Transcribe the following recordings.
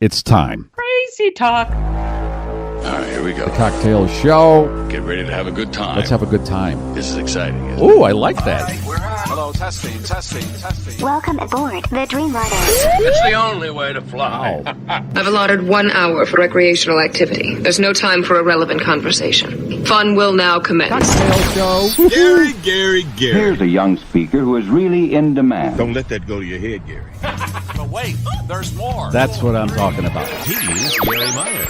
It's time. Crazy talk. All right, here we go. The cocktail show. Get ready to have a good time. Let's have a good time. This is exciting, isn't it? Oh, I like that. Hello, testing. Welcome aboard the Dreamliner. It's the only way to fly. Wow. I've allotted 1 hour for recreational activity. There's no time for irrelevant conversation. Fun will now commence. Cocktail show. Gary. Here's a young speaker who is really in demand. Don't let that go to your head, Gary. But wait, there's more. That's what I'm talking about. He's Garry Meier.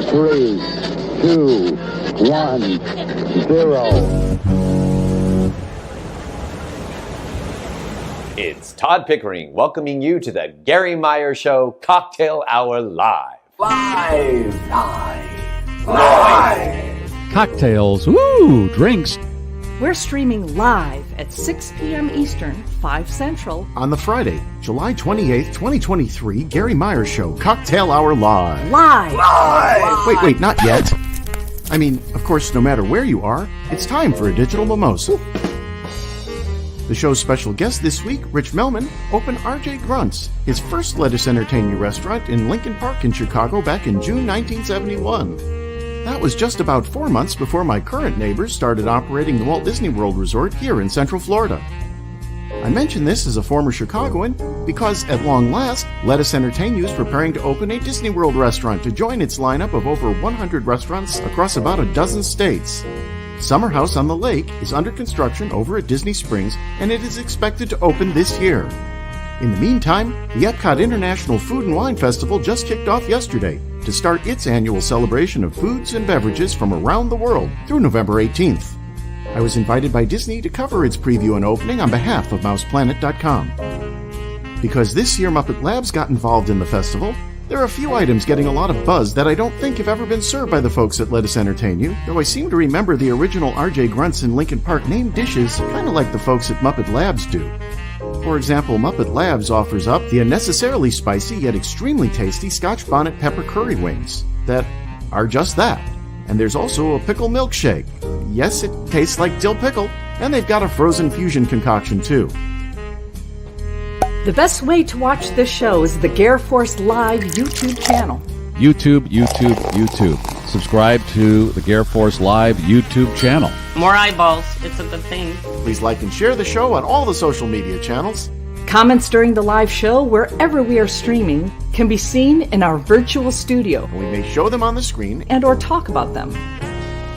3, 2, 1, 0. It's Todd Pickering welcoming you to the Garry Meier Show Cocktail Hour Live. Cocktails. Woo! Drinks. We're streaming live at 6 p.m. Eastern, 5 Central. On the Friday, July 28th, 2023, Garry Meier Show Cocktail Hour Live. Live! Wait, not yet. I mean, of course, no matter where you are, it's time for a digital mimosa. The show's special guest this week, Rich Melman, opened R.J. Grunt's, his first Let Us Entertain You restaurant in Lincoln Park in Chicago back in June 1971. That was just about 4 months before my current neighbors started operating the Walt Disney World Resort here in Central Florida. I mention this as a former Chicagoan because, at long last, Let Us Entertain You is preparing to open a Disney World restaurant to join its lineup of over 100 restaurants across about a dozen states. Summer House on the Lake is under construction over at Disney Springs, and it is expected to open this year. In the meantime, the Epcot International Food and Wine Festival just kicked off yesterday to start its annual celebration of foods and beverages from around the world through November 18th. I was invited by Disney to cover its preview and opening on behalf of MousePlanet.com. Because this year Muppet Labs got involved in the festival, there are a few items getting a lot of buzz that I don't think have ever been served by the folks at Let Us Entertain You, though I seem to remember the original R.J. Grunts in Lincoln Park named dishes kind of like the folks at Muppet Labs do. For example, Muppet Labs offers up the unnecessarily spicy yet extremely tasty Scotch bonnet pepper curry wings that are just that. And there's also a pickle milkshake. Yes, it tastes like dill pickle, and they've got a frozen fusion concoction too. The best way to watch this show is the GarrForce Live YouTube channel. YouTube. Subscribe to the GarrForce Live YouTube channel. More eyeballs. It's a good thing. Please like and share the show on all the social media channels. Comments during the live show, wherever we are streaming, can be seen in our virtual studio. We may show them on the screen and or talk about them.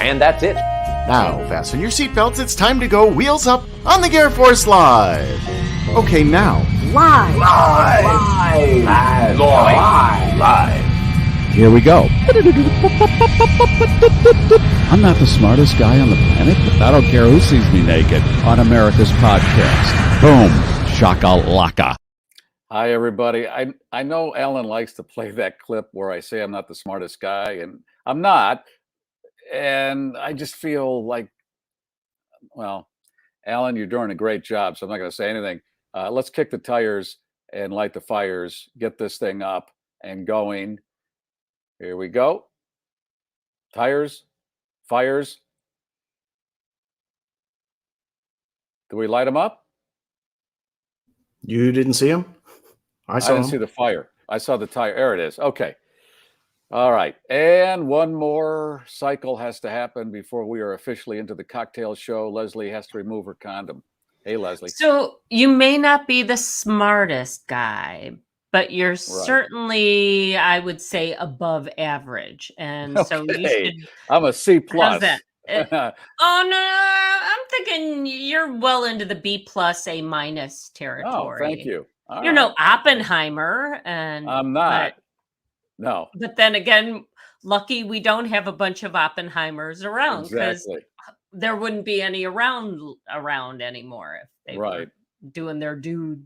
And that's it. Now, fasten your seatbelts. It's time to go wheels up on the GarrForce Live. Okay, now. Live. Here we go. I'm not the smartest guy on the planet, but I don't care who sees me naked on America's podcast. Boom. Shakalaka. Hi, everybody. I know Alan likes to play that clip where I say I'm not the smartest guy, and I'm not. And I just feel like, well, Alan, you're doing a great job, so I'm not going to say anything. Let's kick the tires and light the fires, get this thing up and going. Here we go. Tires, fires. Do we light them up? You didn't see him? I didn't see the fire. I saw the tire. There it is. Okay. All right. And one more cycle has to happen before we are officially into the cocktail show. Leslie has to remove her condom. Hey, Leslie. So you may not be the smartest guy, but you're certainly, I would say, above average. And so you should. I'm a C+. How's that? Oh, no. I'm thinking you're well into the B+, A- territory. Oh, thank you. You're no Oppenheimer. And I'm not. No. But then again, lucky we don't have a bunch of Oppenheimers around. Exactly. There wouldn't be any around anymore if they were doing their due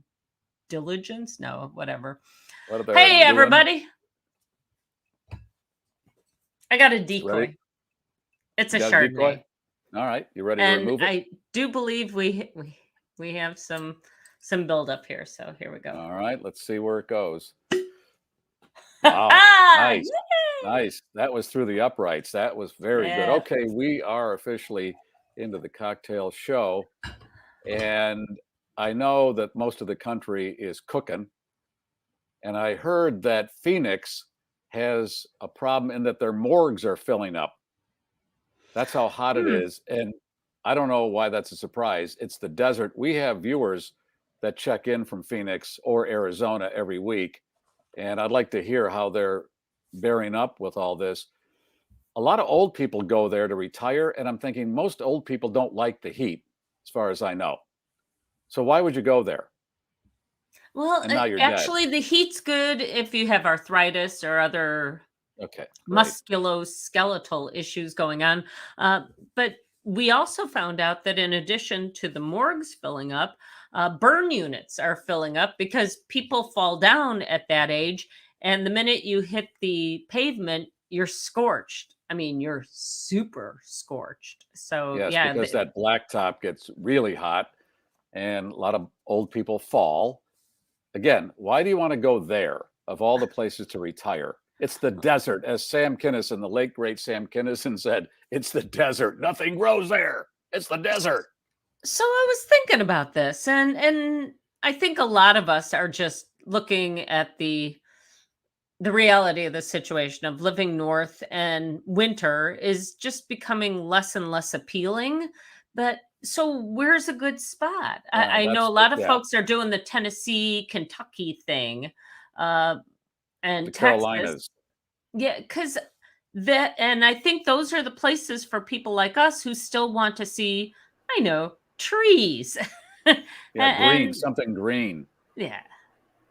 diligence. No, whatever. Hey, everybody. I got a decoy. Ready? It's a Chardonnay. All right. You ready to remove it? I do believe we have some build up here. So here we go. All right. Let's see where it goes. Wow. Nice. Nice. That was through the uprights. That was very good. Okay, we are officially into the cocktail show. And I know that most of the country is cooking. And I heard that Phoenix has a problem in that their morgues are filling up. That's how hot it is. And I don't know why that's a surprise. It's the desert. We have viewers that check in from Phoenix or Arizona every week. And I'd like to hear how they're bearing up with all this. A lot of old people go there to retire. And I'm thinking most old people don't like the heat, as far as I know. So why would you go there? Well, actually, the heat's good if you have arthritis or other musculoskeletal issues going on. But we also found out that in addition to the morgues filling up, burn units are filling up because people fall down at that age. And the minute you hit the pavement, you're scorched. I mean, you're super scorched. So, yes, because that blacktop gets really hot and a lot of old people fall. Again, why do you want to go there of all the places to retire? It's the desert. As Sam Kinison, the late great Sam Kinison said, it's the desert. Nothing grows there. It's the desert. So I was thinking about this, and I think a lot of us are just looking at the reality of the situation of living north, and winter is just becoming less and less appealing. But so where's a good spot? I know a lot of folks are doing the Tennessee, Kentucky thing, and the Texas. Carolinas. Yeah, because and I think those are the places for people like us who still want to see, I know, trees. Green, something green. Yeah.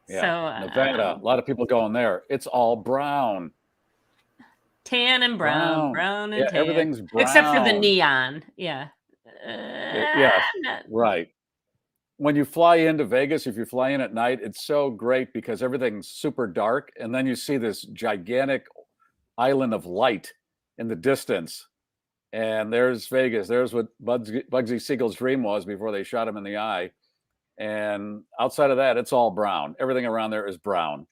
Yeah. So Nevada, a lot of people going there. It's all brown. Tan and brown and tan. Everything's brown. Except for the neon. Yeah. Right. When you fly into Vegas, if you fly in at night, it's so great because everything's super dark. And then you see this gigantic island of light in the distance. And there's Vegas. There's what Bugsy Siegel's dream was before they shot him in the eye. And outside of that, it's all brown. Everything around there is brown.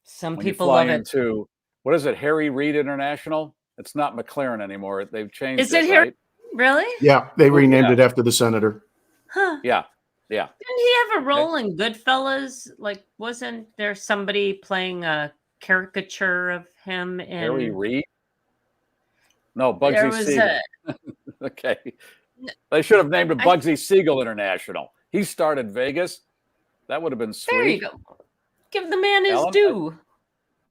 Some when people you fly love into, what is it, Harry Reid International? It's not McLaren anymore. They've changed it. Is it Harry? Right? Really? Yeah, they renamed it after the senator. Huh. Yeah. Didn't he have a role in Goodfellas? Like, wasn't there somebody playing a caricature of him in Harry Reid? No, Bugsy Siegel. Okay. They should have named it Bugsy Siegel International. He started Vegas. That would have been sweet. There you go. Give the man his due.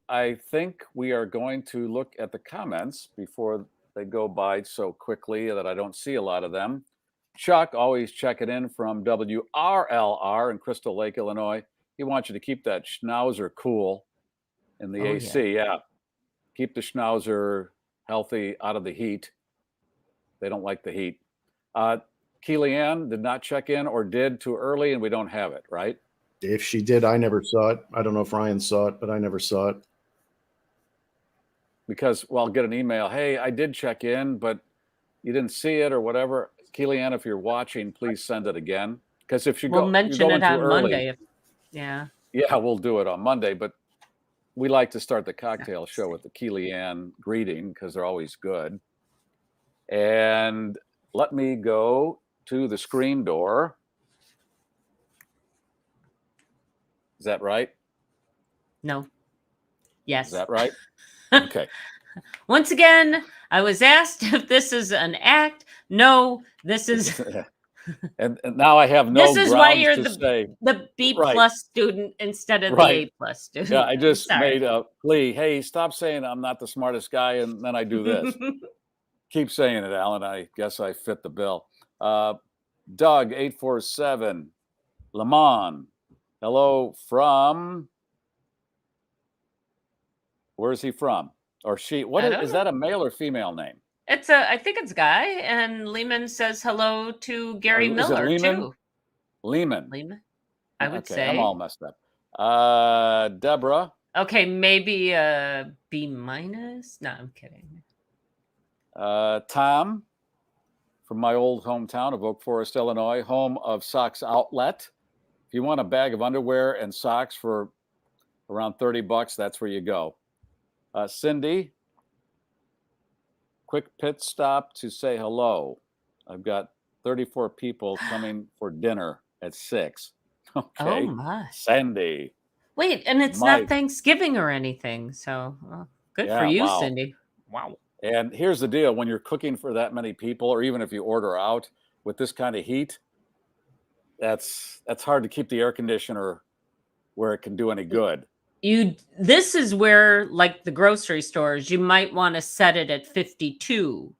I think we are going to look at the comments before they go by so quickly that I don't see a lot of them. Chuck, always checking in from WRLR in Crystal Lake, Illinois. He wants you to keep that schnauzer cool in the AC. Yeah. Keep the schnauzer healthy out of the heat. They don't like the heat. Keely-Ann did not check in or did too early, and we don't have it, right? If she did, I never saw it. I don't know if Ryan saw it, but I never saw it. Because, well, I'll get an email. Hey, I did check in, but you didn't see it or whatever. Keely-Ann, if you're watching, please send it again. Because if we'll mention it on Monday. Yeah, we'll do it on Monday. But we like to start the cocktail show with the Keely-Ann greeting because they're always good. And let me go to the screen door. Is that right? No. Yes. Is that right? Okay. Once again, I was asked if this is an act. No, this is. and now I have no. This is why you're the B plus student instead of the A plus student. Yeah, I just made a plea. Hey, stop saying I'm not the smartest guy, and then I do this. Keep saying it, Alan. I guess I fit the bill. Doug 847, Lamont. Hello from. Where's he from? Or she? What is that? A male or female name? I think it's guy. And Lehman says hello to Gary Miller too. Lehman. I would say. I'm all messed up. Deborah. Okay, maybe B minus. No, I'm kidding. Tom from my old hometown of Oak Forest, Illinois, home of Socks Outlet. If you want a bag of underwear and socks for around $30, that's where you go. Cindy, quick pit stop to say hello. I've got 34 people coming for dinner at 6. Okay. Oh my. Sandy. Wait, and it's Mike. not Thanksgiving or anything. So good for Yeah, you, wow. Cindy. Wow. And here's the deal: when you're cooking for that many people, or even if you order out with this kind of heat, that's hard to keep the air conditioner where it can do any good. This is where, like the grocery stores, you might want to set it at 52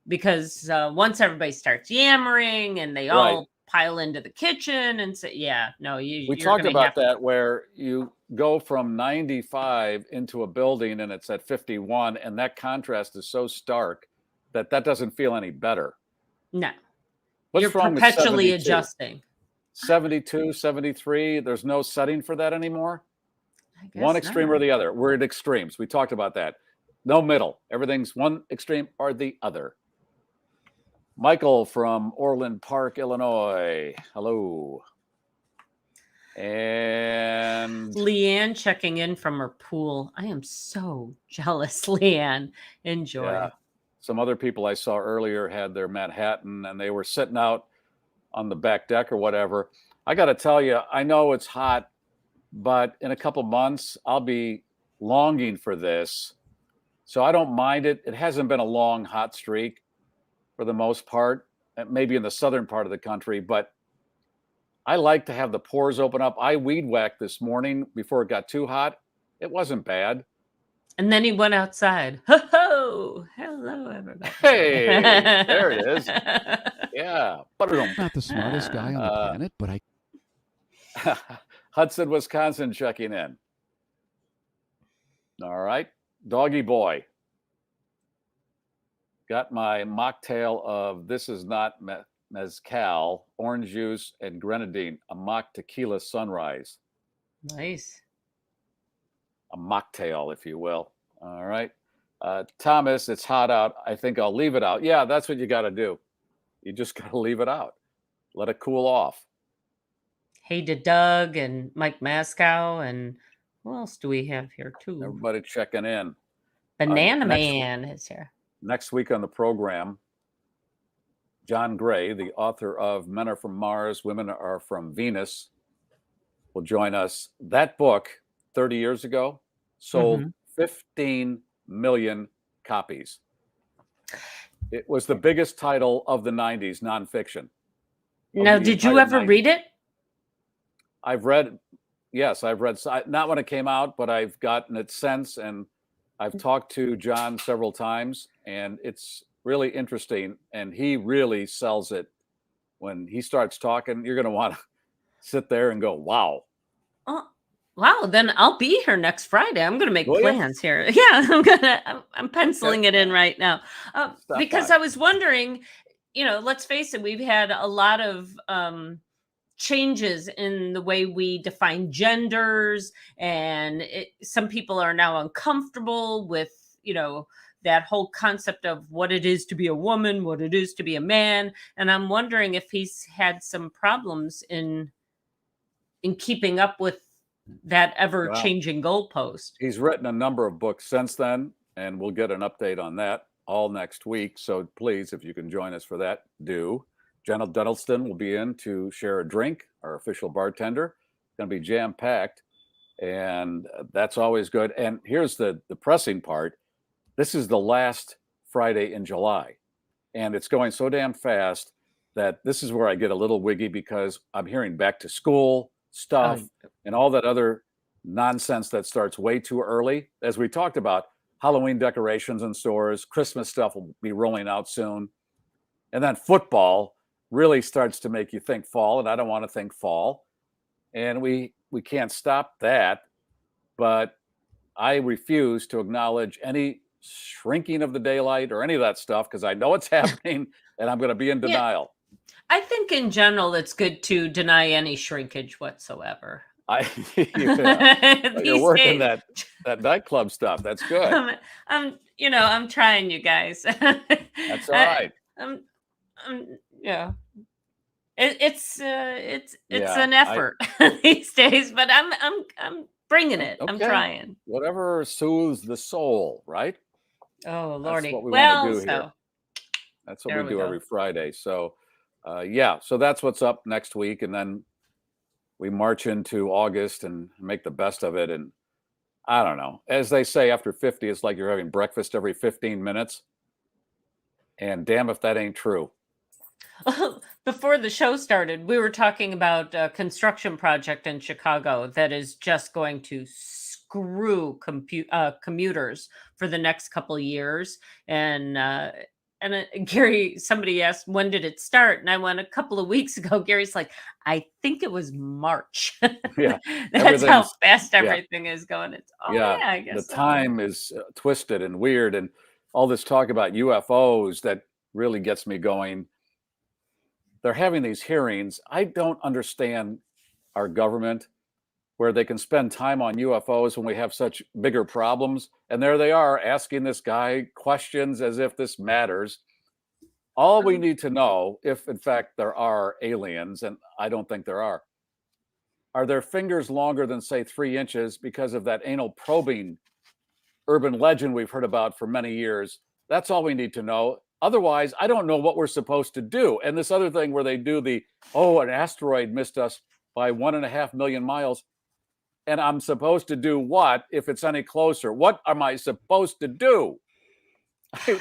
because once everybody starts yammering and they Right. all pile into the kitchen and say, yeah, no, We you're talked going to about have to. that where you go from 95 into a building and it's at 51, and that contrast is so stark that doesn't feel any better. No. What's You're wrong with perpetually 72? adjusting. 72, 73, there's no setting for that anymore? One guess extreme not. or the other. We're at extremes. We talked about that. No middle. Everything's one extreme or the other. Michael from Orland Park, Illinois. Hello. And Leanne checking in from her pool. I am so jealous, Leanne. Enjoy. yeah, some other people I saw earlier had their Manhattan and they were sitting out on the back deck or whatever. I got to tell you, I know it's hot, but in a couple months, I'll be longing for this. So I don't mind it. It hasn't been a long hot streak for the most part, maybe in the southern part of the country, but I like to have the pores open up. I weed whacked this morning before it got too hot. It wasn't bad. And then he went outside. Ho, hello, everybody. Hey, there it is. Yeah. Not the smartest guy on the planet, but I. Hudson, Wisconsin checking in. All right. Doggy boy. Got my mocktail of This Is Not Mezcal, orange juice, and grenadine, a mock tequila sunrise. Nice. A mocktail, if you will. All right. Thomas, it's hot out. I think I'll leave it out. Yeah, that's what you got to do. You just got to leave it out. Let it cool off. Hey to Doug and Mike Mascow. And who else do we have here, too? Everybody checking in. Banana Man is here. Next week on the program, John Gray, the author of Men Are From Mars, Women Are From Venus, will join us. That book, 30 years ago, sold 15 million copies. It was the biggest title of the 90s, nonfiction. Now, did you ever read it? I've read, yes, I've read, not when it came out, but I've gotten it since, and I've talked to John several times, and it's really interesting, and he really sells it. When he starts talking, you're going to want to sit there and go, wow. Oh, wow. Then I'll be here next Friday. I'm going to make plans here. Yeah, I'm penciling it in right now. Because I was wondering, let's face it, we've had a lot of changes in the way we define genders, and some people are now uncomfortable with, that whole concept of what it is to be a woman, what it is to be a man. And I'm wondering if he's had some problems in keeping up with that ever-changing goalpost. He's written a number of books since then, and we'll get an update on that all next week. So please, if you can join us for that, do. Jenna Duddleston will be in to share a drink, our official bartender. It's going to be jam-packed, and that's always good. And here's the pressing part. This is the last Friday in July, and it's going so damn fast that this is where I get a little wiggy because I'm hearing back to school stuff and all that other nonsense that starts way too early. As we talked about, Halloween decorations in stores, Christmas stuff will be rolling out soon. And then football really starts to make you think fall, and I don't want to think fall. And we can't stop that, but I refuse to acknowledge any shrinking of the daylight or any of that stuff because I know it's happening and I'm going to be in denial. I think in general it's good to deny any shrinkage whatsoever. You're working that nightclub stuff. That's good. I'm trying, you guys. That's all right. Yeah. It's an effort these days, but I'm bringing it. Okay. I'm trying. Whatever soothes the soul, right? Oh, Lordy. That's what we want to do here. That's what we do every Friday. So, so that's what's up next week. And then we march into August and make the best of it. And I don't know. As they say, after 50, it's like you're having breakfast every 15 minutes. And damn if that ain't true. Before the show started, we were talking about a construction project in Chicago that is just going to screw commuters for the next couple of years. And Garry, somebody asked, when did it start? And I went, a couple of weeks ago. Gary's like, I think it was March. Yeah. That's how fast everything is going. It's, I guess the time is twisted and weird. And all this talk about UFOs that really gets me going. They're having these hearings. I don't understand our government where they can spend time on UFOs when we have such bigger problems. And there they are asking this guy questions as if this matters. All we need to know, if in fact there are aliens, and I don't think there are their fingers longer than, say, 3 inches because of that anal probing urban legend we've heard about for many years? That's all we need to know. Otherwise, I don't know what we're supposed to do. And this other thing where they do an asteroid missed us by 1.5 million miles. And I'm supposed to do what if it's any closer? What am I supposed to do?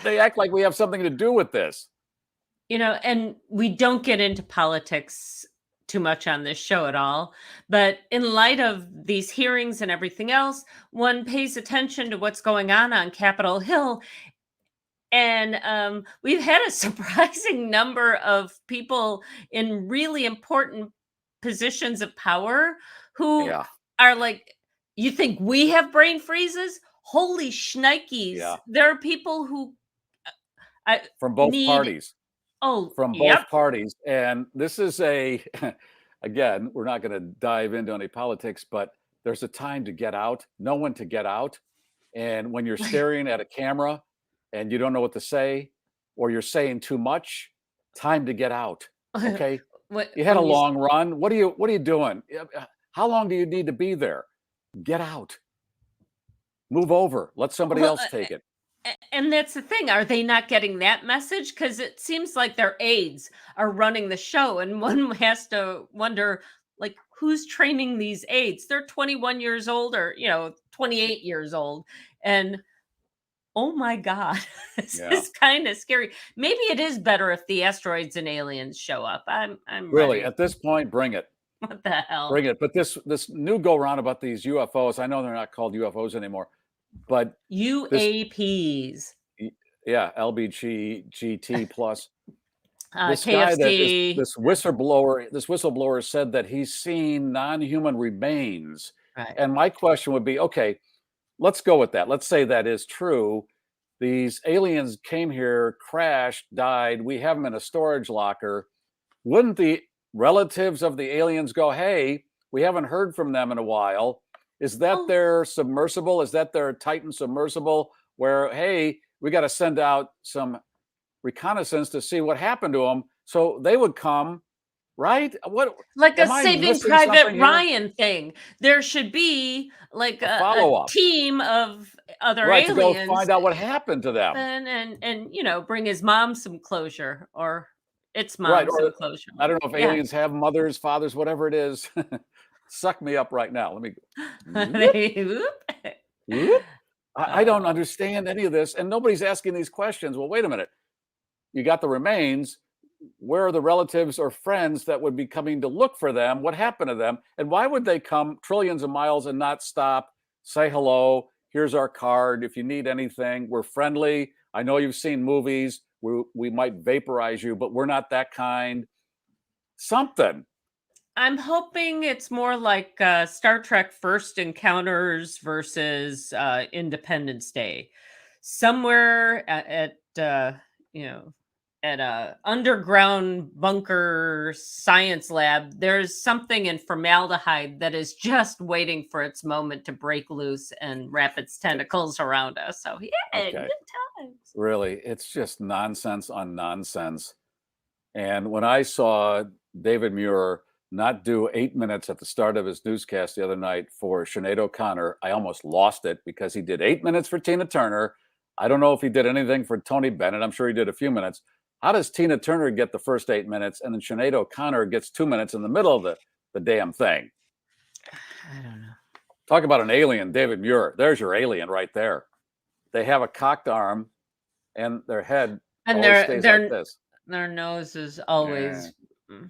They act like we have something to do with this. And we don't get into politics too much on this show at all. But in light of these hearings and everything else, one pays attention to what's going on Capitol Hill. And we've had a surprising number of people in really important positions of power who are like, you think we have brain freezes? Holy shnikes. Yeah. There are people who from both parties. From both parties. And this is again, we're not going to dive into any politics, but there's a time to get out, know when to get out. And when you're staring at a camera and you don't know what to say, or you're saying too much, time to get out. Okay. You had a long run. What are you doing? How long do you need to be there? Get out. Move over. Let somebody else take it. And that's the thing. Are they not getting that message? Because it seems like their aides are running the show. And one has to wonder, like, who's training these aides? They're 21 years old or, 28 years old. And oh my God, this is kind of scary. Maybe it is better if the asteroids and aliens show up. I'm really ready. At this point, bring it. What the hell? Bring it. But this new go round about these UFOs, I know they're not called UFOs anymore, but UAPs. LBG GT plus. This KFC. guy this whistleblower said that he's seen non-human remains. Right. And my question would be, okay, let's go with that. Let's say that is true. These aliens came here, crashed, died. We have them in a storage locker. Wouldn't the relatives of the aliens go, hey, we haven't heard from them in a while? Is that their submersible? Is that their Titan submersible where, hey, we got to send out some reconnaissance to see what happened to them? So they would come, right? What, like a Saving Private Ryan thing. There should be like a team of other aliens to go find out what happened to them, and bring his mom some closure, or its mom some closure. I don't know if aliens have mothers, fathers, whatever it is. Suck me up right now. Let me. I don't understand any of this, and nobody's asking these questions. Well, wait a minute. You got the remains. Where are the relatives or friends that would be coming to look for them? What happened to them? And why would they come trillions of miles and not stop, say hello? Here's our card. If you need anything, we're friendly. I know you've seen movies. We might vaporize you, but we're not that kind. Something. I'm hoping it's more like Star Trek First Encounters versus Independence Day. Somewhere at a underground bunker science lab, there's something in formaldehyde that is just waiting for its moment to break loose and wrap its tentacles around us. So good times. Really, it's just nonsense on nonsense. And when I saw David Muir not do 8 minutes at the start of his newscast the other night for Sinead O'Connor, I almost lost it, because he did 8 minutes for Tina Turner. I don't know if he did anything for Tony Bennett. I'm sure he did a few minutes. How does Tina Turner get the first 8 minutes and then Sinead O'Connor gets 2 minutes in the middle of the the damn thing. I don't know. Talk about an alien, David Muir. There's your alien right there. They have a cocked arm, and their head And always stays like this. their nose is always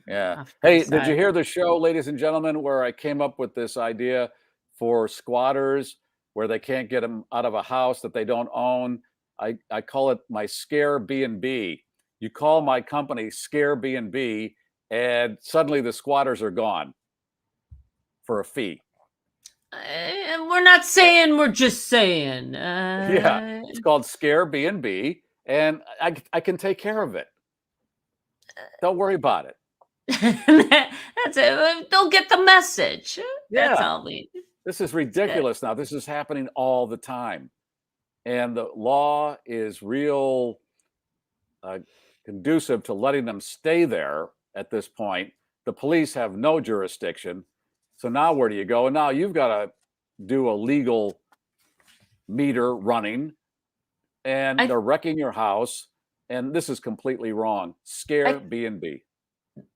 Yeah. off to the Hey, did you side. hear the show, ladies and gentlemen, where I came up with this idea for squatters where they can't get them out of a house that they don't own? I call it my Scare B&B. You call my company Scare B&B, and suddenly the squatters are gone for a fee. We're not saying, we're just saying. Yeah, it's called Scare B&B, and I can take care of it. Don't worry about it. That's it. They'll get the message. That's Yeah. all we. This is ridiculous now. This is happening all the time. And the law is real conducive to letting them stay there at this point. The police have no jurisdiction. So now where do you go? And now you've got to do a legal meter running, and they're wrecking your house. And this is completely wrong. Scare B&B.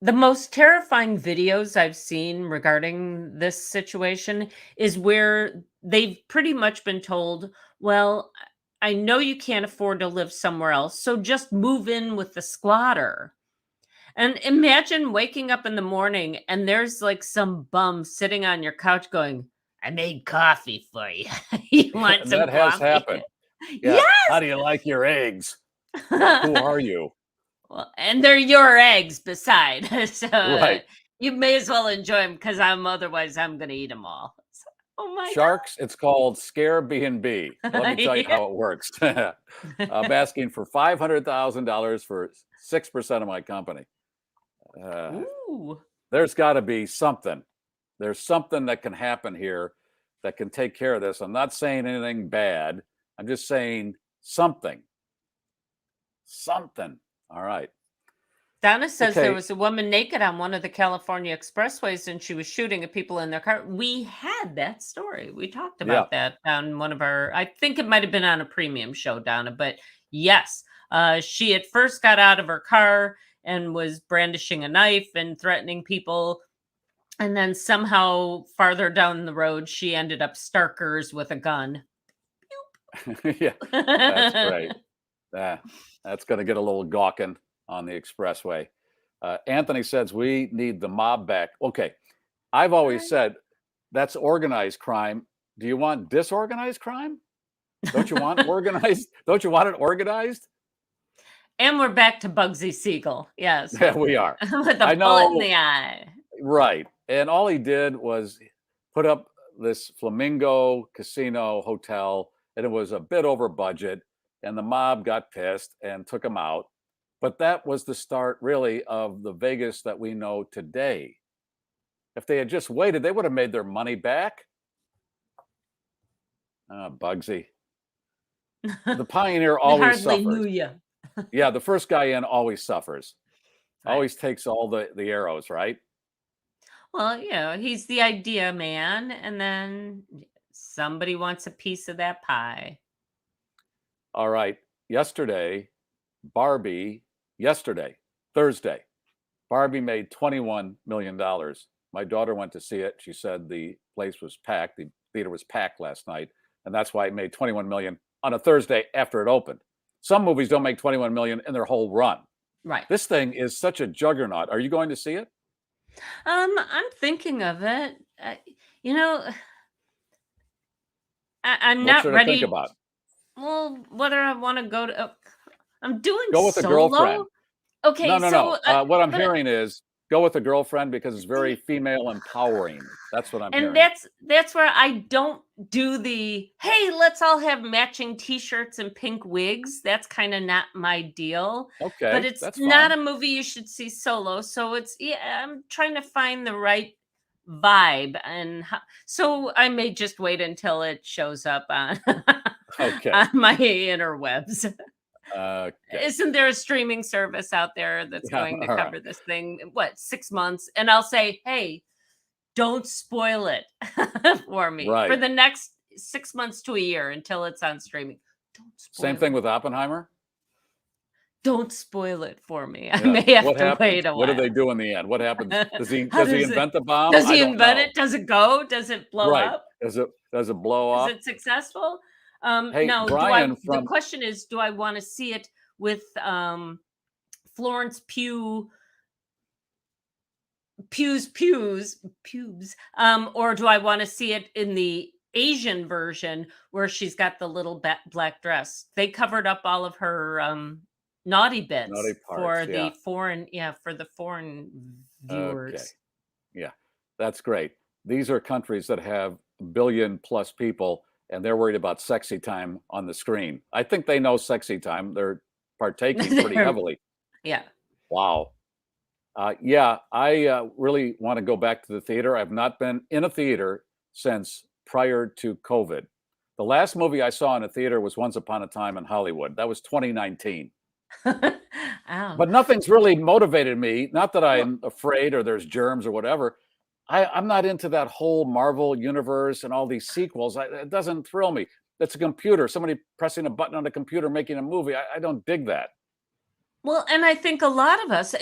The most terrifying videos I've seen regarding this situation is where they've pretty much been told, well, I know you can't afford to live somewhere else, so just move in with the squatter. And imagine waking up in the morning and there's like some bum sitting on your couch going, I made coffee for you. You want some that has coffee? happened. Yeah. Yes. How do you like your eggs? Who are you? Well, and they're your eggs beside. So Right. you may as well enjoy them because otherwise I'm going to eat them all. So, oh my Sharks, it's called Scare B&B. Let me tell you Yeah. how it works. I'm asking for $500,000 for 6% of my company. Ooh. There's got to be something. There's something that can happen here that can take care of this. I'm not saying anything bad. I'm just saying something. Something. All right. Donna says Okay. there was a woman naked on one of the California expressways and she was shooting at people in their car. We had that story. We talked about that on one of our, I think it might have been on a premium show, Donna, but yes, she at first got out of her car and was brandishing a knife and threatening people. And then somehow farther down the road, she ended up Starkers with a gun. Yeah, that's great. That's going to get a little gawking on the expressway. Anthony says we need the mob back. Okay. I've always said that's organized crime. Do you want disorganized crime? Don't you want organized? Don't you want it organized? And we're back to Bugsy Siegel. Yes. Yeah, we are. With a bullet in the eye. Right. And all he did was put up this Flamingo Casino hotel, and it was a bit over budget, and the mob got pissed and took him out. But that was the start, really, of the Vegas that we know today. If they had just waited, they would have made their money back. Bugsy. The pioneer always hardly suffers. knew you. Yeah, the first guy in always suffers. Right. Always takes all the arrows, right? Well, he's the idea man, and then somebody wants a piece of that pie. All right. Thursday, Barbie made $21 million. My daughter went to see it. She said the place was packed. The theater was packed last night. And that's why it made $21 million on a Thursday after it opened. Some movies don't make $21 million in their whole run. Right. This thing is such a juggernaut. Are you going to see it? I'm thinking of it. I'm not ready. Think about? Well, whether I want to go to, I'm doing go with solo. A girlfriend. Okay. No. What I'm hearing is go with a girlfriend because it's very female empowering. That's what I'm hearing. And that's where I don't do the, hey, let's all have matching T-shirts and pink wigs. That's kind of not my deal. Okay. But it's not a movie you should see solo. So I'm trying to find the right vibe. And so I may just wait until it shows up on, on my interwebs. Isn't there a streaming service out there that's going to cover this thing? 6 months? And I'll say, hey, don't spoil it for me for the next 6 months to a year until it's on streaming. Don't spoil Same thing with Oppenheimer? Don't spoil it for me. I Yeah. may have What to happens? wait a What do they while. do in the end? What happens? Does he How does he does it invent the bomb? does I he don't invent know. it? Does it go? Does it blow Right. up? Does it blow Is up? it successful? Hey, Now, Brian the from question is, do I want to see it with Florence pubes, or do I want to see it in the Asian version where she's got the little black dress? They covered up all of her naughty Naughty bits Parts, yeah. for the foreign Okay. viewers. Yeah. That's great. These are countries that have a billion plus people, and they're worried about sexy time on the screen. I think they know sexy time. They're partaking pretty heavily. Yeah. Wow. Yeah, I really want to go back to the theater. I've not been in a theater since prior to COVID. The last movie I saw in a theater was Once Upon a Time in Hollywood. That was 2019. Ow. But nothing's really motivated me. Not that I'm afraid or there's germs or whatever. I'm not into that whole Marvel universe and all these sequels. It doesn't thrill me. It's a computer, somebody pressing a button on a computer making a movie. I don't dig that. Well, and I think a lot of us,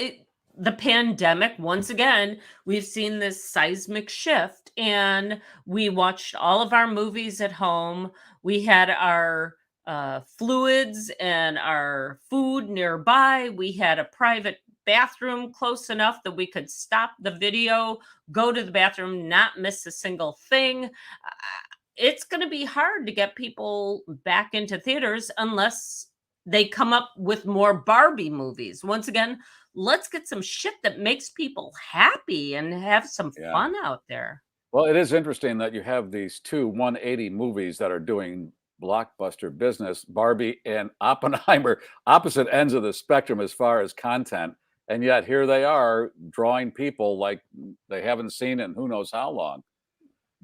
the pandemic, once again, we've seen this seismic shift, and we watched all of our movies at home. We had our fluids and our food nearby. We had a private bathroom close enough that we could stop the video, go to the bathroom, not miss a single thing. It's going to be hard to get people back into theaters unless they come up with more Barbie movies. Once again, let's get some shit that makes people happy and have some fun out there. Well, it is interesting that you have these two 180 movies that are doing blockbuster business, Barbie and Oppenheimer, opposite ends of the spectrum as far as content. And yet here they are drawing people like they haven't seen in who knows how long.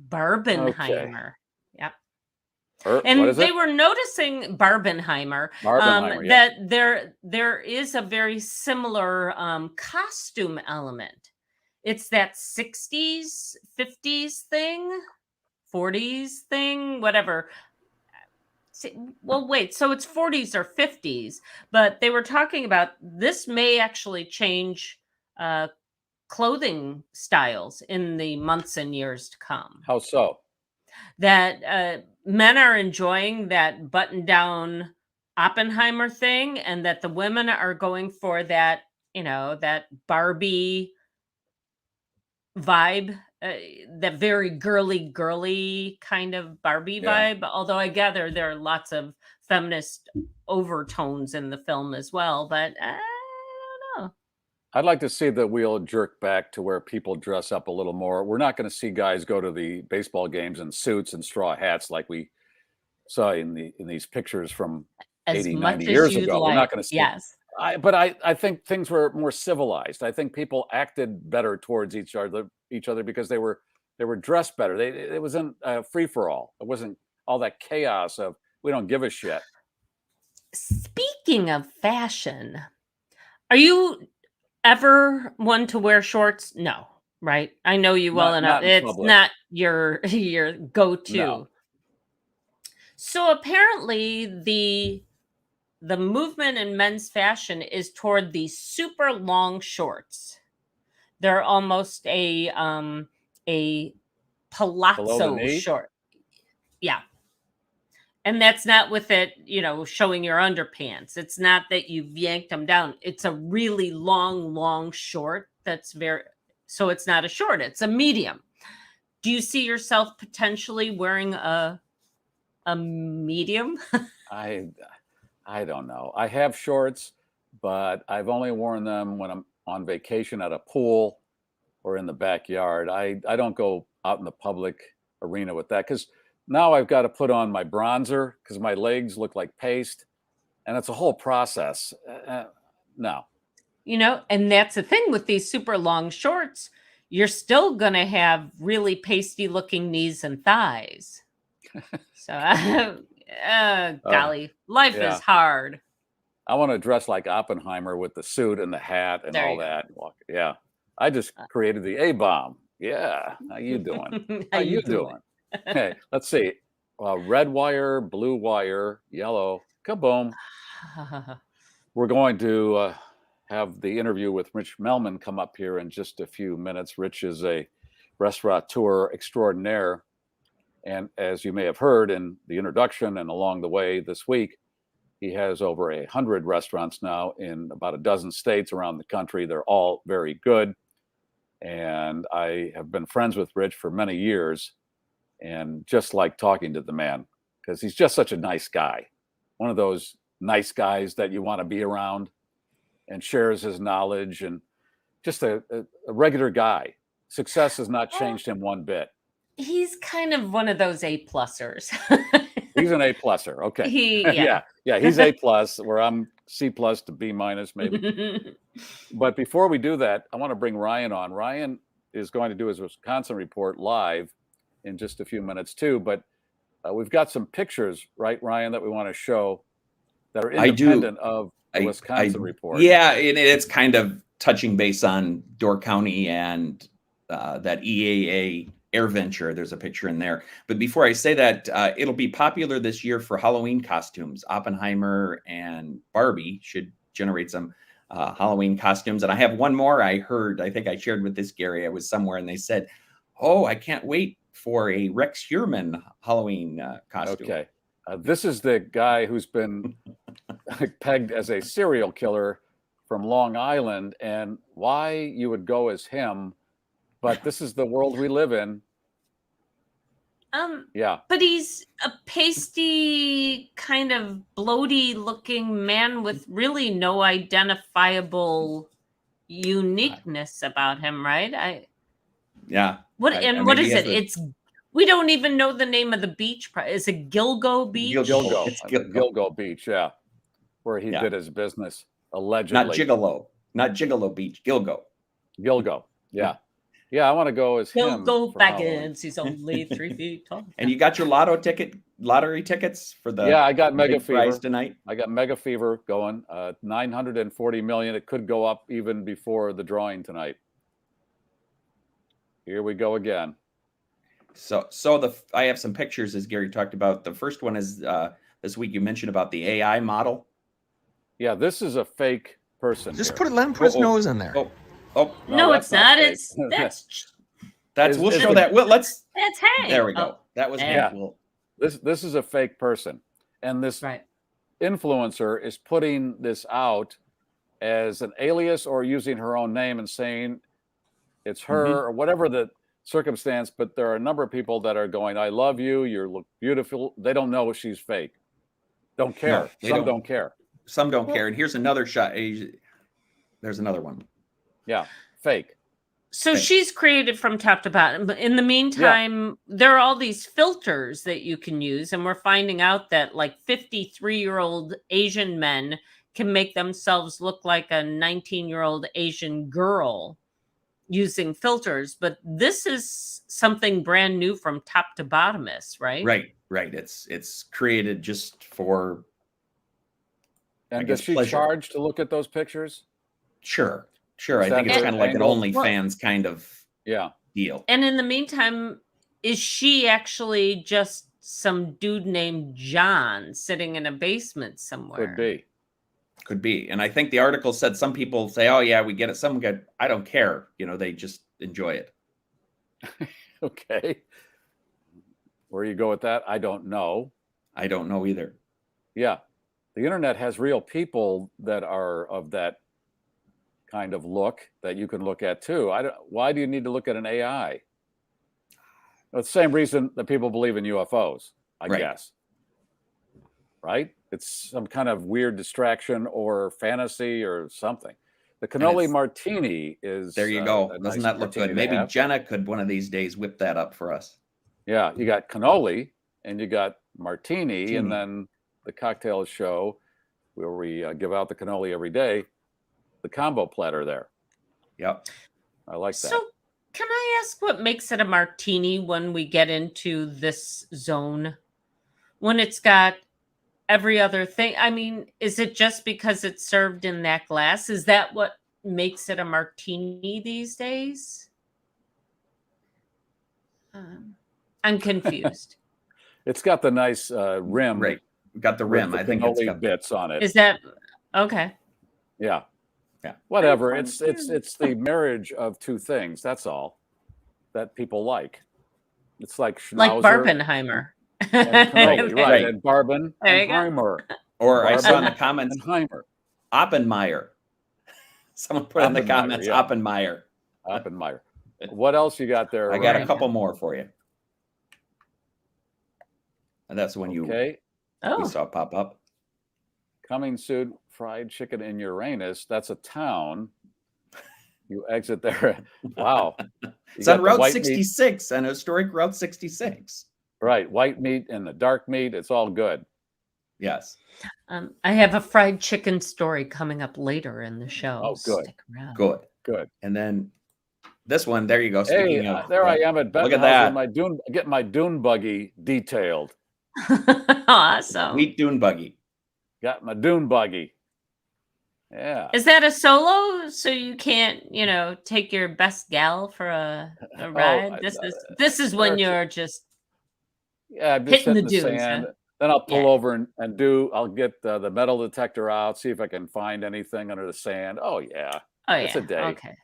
Barbieheimer. Yep. What And is they it? were noticing Barbieheimer, Barbieheimer, yeah. that there is a very similar costume element. It's that 60s, 50s thing, 40s thing, whatever. Well, wait, so it's 40s or 50s, but they were talking about this may actually change clothing styles in the months and years to come. How so? That men are enjoying that button-down Oppenheimer thing, and that the women are going for that, that Barbie vibe, that very girly kind of Barbie vibe. Although I gather there are lots of feminist overtones in the film as well, but I don't know. I'd like to see the wheel jerk back to where people dress up a little more. We're not going to see guys go to the baseball games in suits and straw hats like we saw in these pictures from As 80, much 90 as years you'd ago. We're like, not going to see. yes. But I think things were more civilized. I think people acted better towards each other because they were dressed better. It wasn't free for all. It wasn't all that chaos of we don't give a shit. Speaking of fashion, are you ever one to wear shorts? No, right? I know you well enough. It's not your go-to. No. So apparently the movement in men's fashion is toward these super long shorts. They're almost a palazzo short. Yeah. And that's not with it, showing your underpants. It's not that you've yanked them down. It's a really long short so it's not a short, it's a medium. Do you see yourself potentially wearing a medium? I don't know. I have shorts, but I've only worn them when I'm on vacation at a pool or in the backyard. I don't go out in the public arena with that because now I've got to put on my bronzer because my legs look like paste, and it's a whole process. No. And that's the thing with these super long shorts. You're still going to have really pasty looking knees and thighs. So, golly, life is hard. I want to dress like Oppenheimer with the suit and the hat and all that. Yeah. I just created the A-bomb. Yeah. How you doing? How you doing? Okay, let's see. Red wire, blue wire, yellow, kaboom. We're going to have the interview with Rich Melman come up here in just a few minutes. Rich is a restaurateur extraordinaire. And as you may have heard in the introduction and along the way this week, he has over 100 restaurants now in about a dozen states around the country. They're all very good. And I have been friends with Rich for many years and just like talking to the man because he's just such a nice guy. One of those nice guys that you want to be around and shares his knowledge and just a regular guy. Success has not changed him one bit. He's kind of one of those A-plussers. He's an A-plusser. Okay. Yeah. He's A+, where I'm C+ to B- maybe. But before we do that, I want to bring Ryan on. Ryan is going to do his Wisconsin report live in just a few minutes too. But we've got some pictures, right, Ryan, that we want to show that are independent of the Wisconsin report. Yeah, and it's kind of touching base on Door County and that EAA Air Venture. There's a picture in there. But before I say that, it'll be popular this year for Halloween costumes. Oppenheimer and Barbie should generate some Halloween costumes. And I have one more I heard. I think I shared with this, Gary. I was somewhere and they said, oh, I can't wait for a Rex Heuermann Halloween costume. Okay. This is the guy who's been pegged as a serial killer from Long Island. And why you would go as him, but this is the world we live in. Yeah. But he's a pasty, kind of bloaty looking man with really no identifiable uniqueness about him, right? Yeah. What is it? It's we don't even know the name of the beach. Is it Gilgo Beach? Gilgo Beach, yeah. Where he did his business, allegedly. Not Gigolo Beach, Gilgo. Yeah. Yeah, I want to go as him. Gilgo Baggins. He's only 3 feet tall. And you got your lottery tickets for the I got Mega Fever tonight. I got Mega Fever going. 940 million. It could go up even before the drawing tonight. Here we go again. So I have some pictures as Gary talked about. The first one is this week you mentioned about the AI model. Yeah, this is a fake person. Just let him put his nose in there. No, it's not. We'll show that. Well, that's Hank. There we go. That was Hank. This is a fake person, and this influencer is putting this out as an alias or using her own name and saying it's her or whatever the circumstance. But there are a number of people that are going, "I love you. You look beautiful." They don't know she's fake. Don't care. No, Some don't care. Some don't care. And here's another shot. There's another one. Yeah, fake. So she's created from top to bottom. But in the meantime, there are all these filters that you can use. And we're finding out that like 53-year-old Asian men can make themselves look like a 19-year-old Asian girl using filters. But this is something brand new from top to bottomist, right? Right. It's created just for. And does she charge to look at those pictures? Sure. I think it's kind of like an OnlyFans kind of deal. And in the meantime, is she actually just some dude named John sitting in a basement somewhere? Could be. And I think the article said some people say, oh, yeah, we get it. Some get, I don't care. They just enjoy it. Okay. Where you go with that, I don't know. I don't know either. Yeah. The internet has real people that are of that kind of look that you can look at too. Why do you need to look at an AI? The same reason that people believe in UFOs, I guess. Right? It's some kind of weird distraction or fantasy or something. The cannoli martini is there. You go. Doesn't that look good? Maybe Jenna could one of these days whip that up for us. Yeah, you got cannoli and you got martini. And then the cocktail show where we give out the cannoli every day. The combo platter there. Yep. I like that. So can I ask what makes it a martini when we get into this zone? When it's got every other thing? I mean, is it just because it's served in that glass? Is that what makes it a martini these days? I'm confused. It's got the nice rim. Right. Got the rim. I think it's got bits on it. Is that okay? Yeah. Yeah. Whatever. It's the marriage of two things. That's all that people like. It's like Schnauzer. Like Barbieheimer. And cannoli, right. And Barben There and you go. Heimer. Or I saw in the Barben comments, and Heimer. Oppenmeier. Someone put in the comments, yeah. Oppenmeier. Oppenmeier. What else you got there? I got a couple more for you. And that's when we saw pop up. Coming soon, fried chicken in Uranus. That's a town. You exit there. Wow. It's on Route 66, on historic Route 66. Right. White meat and the dark meat. It's all good. Yes. I have a fried chicken story coming up later in the show. Oh, good. Stick around. Good. And then this one, there you go. Speaking of, there I am at Benton. Look at that. Getting my dune buggy detailed. Awesome. Sweet dune buggy. Got my dune buggy. Yeah. Is that a solo? So you can't, take your best gal for a ride? This is when you're just I'm hitting the dunes. Sand. Huh? Then I'll pull over and I'll get the metal detector out, see if I can find anything under the sand. Oh, yeah. It's a day. Okay.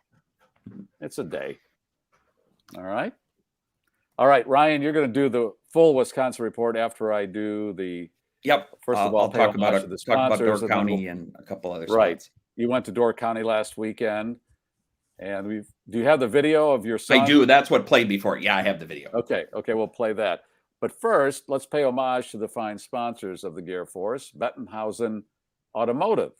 It's a day. All right. All right, Ryan, you're going to do the full Wisconsin report after I do the. Yep. First of all, I'll talk about Door County and a couple other spots. Right. You went to Door County last weekend, and do you have the video of your son? I do. That's what played before. Yeah, I have the video. Okay, we'll play that. But first, let's pay homage to the fine sponsors of the GarrForce, Bettenhausen Automotive.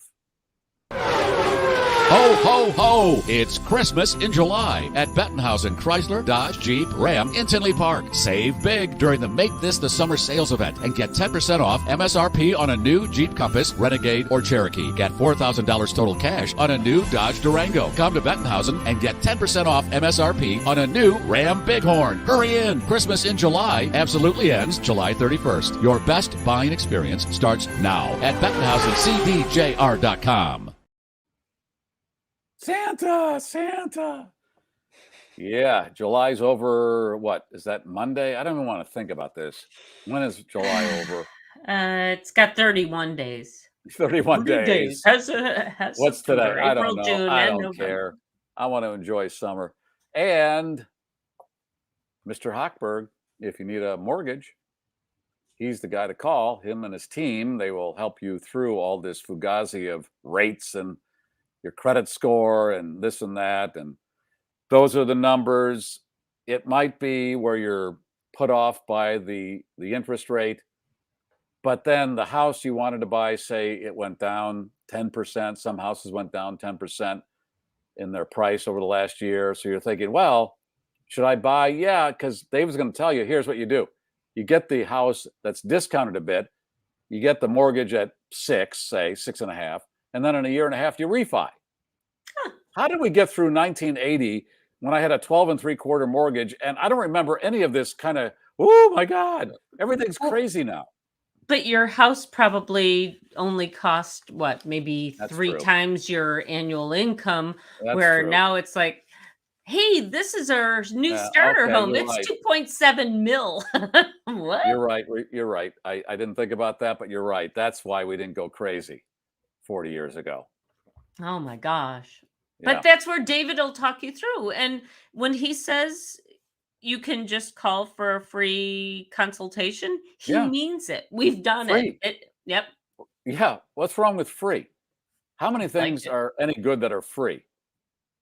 Ho, ho, ho! It's Christmas in July at Bettenhausen Chrysler, Dodge, Jeep, Ram in Tinley Park. Save big during the Make This the Summer sales event and get 10% off MSRP on a new Jeep Compass, Renegade, or Cherokee. Get $4,000 total cash on a new Dodge Durango. Come to Bettenhausen and get 10% off MSRP on a new Ram Bighorn. Hurry in! Christmas in July absolutely ends July 31st. Your best buying experience starts now at BettenhausenCDJR.com. Santa. Yeah, July's over. What is that, Monday? I don't even want to think about this. When is July over? It's got 31 days. 31 days. What's today? I don't know. June, I don't November. care. I want to enjoy summer. And Mr. Hochberg, if you need a mortgage, he's the guy to call. Him and his team, they will help you through all this fugazi of rates and your credit score and this and that. And those are the numbers. It might be where you're put off by the interest rate, but then the house you wanted to buy, say it went down 10%. Some houses went down 10% in their price over the last year. So you're thinking, well, should I buy? Yeah, because Dave was going to tell you, here's what you do. You get the house that's discounted a bit. You get the mortgage at 6.5. And then in a year and a half, you refi. How did we get through 1980 when I had a 12 3/4 mortgage? And I don't remember any of this kind of, oh my God, everything's crazy now. But your house probably only cost maybe That's 3 true. times your annual income, That's where true. now it's like, hey, this is our new starter okay, home. you're It's right. 2.7 mil. What? You're right. I didn't think about that, but you're right. That's why we didn't go crazy 40 years ago. Oh my gosh. Yeah. But that's where David will talk you through. And when he says you can just call for a free consultation, he means it. We've done Free. it. Yep. Yeah. What's wrong with free? How many things are any good that are free?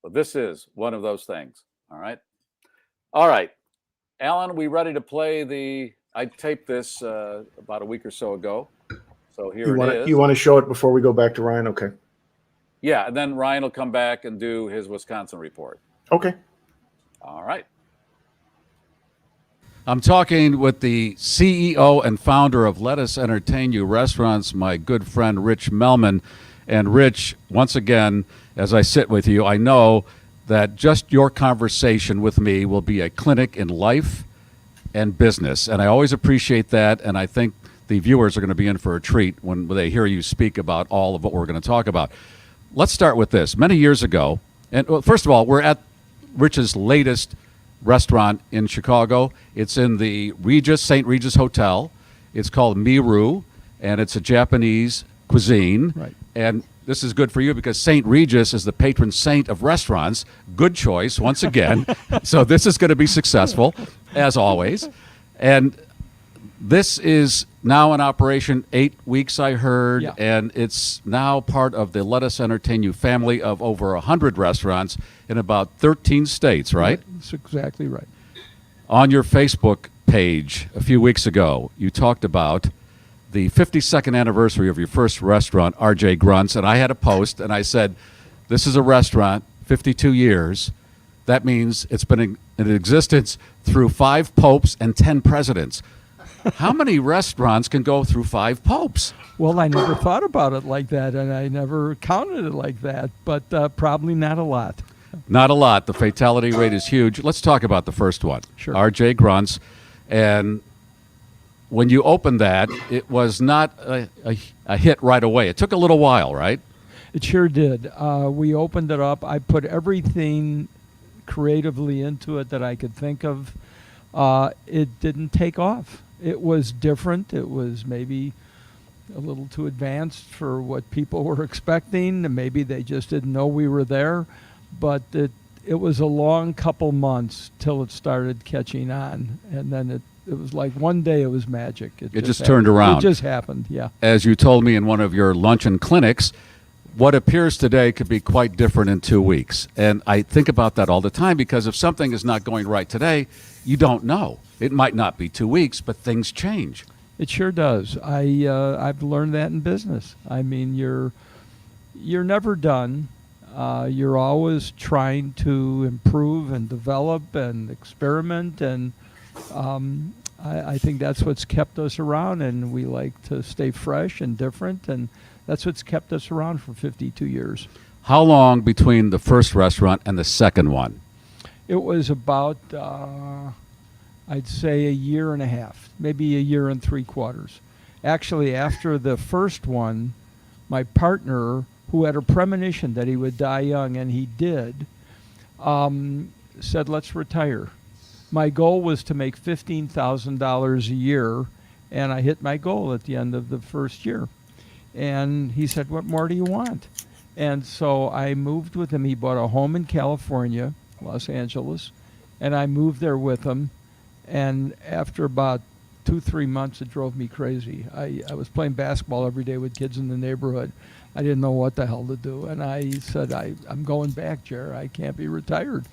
Well, this is one of those things. All right. Alan, we ready to play I taped this about a week or so ago. So here it is. You want to show it before we go back to Ryan? Okay. Yeah, and then Ryan will come back and do his Wisconsin report. Okay. All right. I'm talking with the CEO and founder of Let Us Entertain You Restaurants, my good friend Rich Melman. And Rich, once again, as I sit with you, I know that just your conversation with me will be a clinic in life and business. And I always appreciate that, and I think the viewers are going to be in for a treat when they hear you speak about all of what we're going to talk about. Let's start with this. Many years ago, and first of all, we're at Rich's latest restaurant in Chicago. It's in the St. Regis Hotel. It's called Miru, and it's a Japanese cuisine. Right. And this is good for you because St. Regis is the patron saint of restaurants. Good choice, once again. So this is going to be successful, as always. And this is now in operation 8 weeks, I heard, and it's now part of the Let Us Entertain You family of over 100 restaurants in about 13 states, right? That's exactly right. On your Facebook page a few weeks ago, you talked about the 52nd anniversary of your first restaurant, RJ Grunt's, and I had a post, and I said, this is a restaurant, 52 years. That means it's been in existence through 5 popes and 10 presidents. How many restaurants can go through 5 popes? Well, I never thought about it like that, and I never counted it like that, but probably not a lot. Not a lot. The fatality rate is huge. Let's talk about the first one, Sure. RJ Grunt's. And when you opened that, it was not a hit right away. It took a little while, right? It sure did. We opened it up. I put everything creatively into it that I could think of. It didn't take off. It was different. It was maybe a little too advanced for what people were expecting, and maybe they just didn't know we were there. But it was a long couple months till it started catching on, and then it was like one day it was magic. It just turned around. It just happened, yeah. As you told me in one of your luncheon clinics, what appears today could be quite different in 2 weeks. And I think about that all the time because if something is not going right today, you don't know. It might not be 2 weeks, but things change. It sure does. I've learned that in business. I mean, you're never done. You're always trying to improve and develop and experiment, and I think that's what's kept us around, and we like to stay fresh and different, and that's what's kept us around for 52 years. How long between the first restaurant and the second one? It was about, I'd say, a year and a half, maybe a year and 3/4. Actually, after the first one, my partner, who had a premonition that he would die young, and he did, said, let's retire. My goal was to make $15,000 a year, and I hit my goal at the end of the first year. And he said, what more do you want? And so I moved with him. He bought a home in California, Los Angeles, and I moved there with him. And after about 2-3 months, it drove me crazy. I was playing basketball every day with kids in the neighborhood. I didn't know what the hell to do. And I said, I'm going back, Jer. I can't be retired.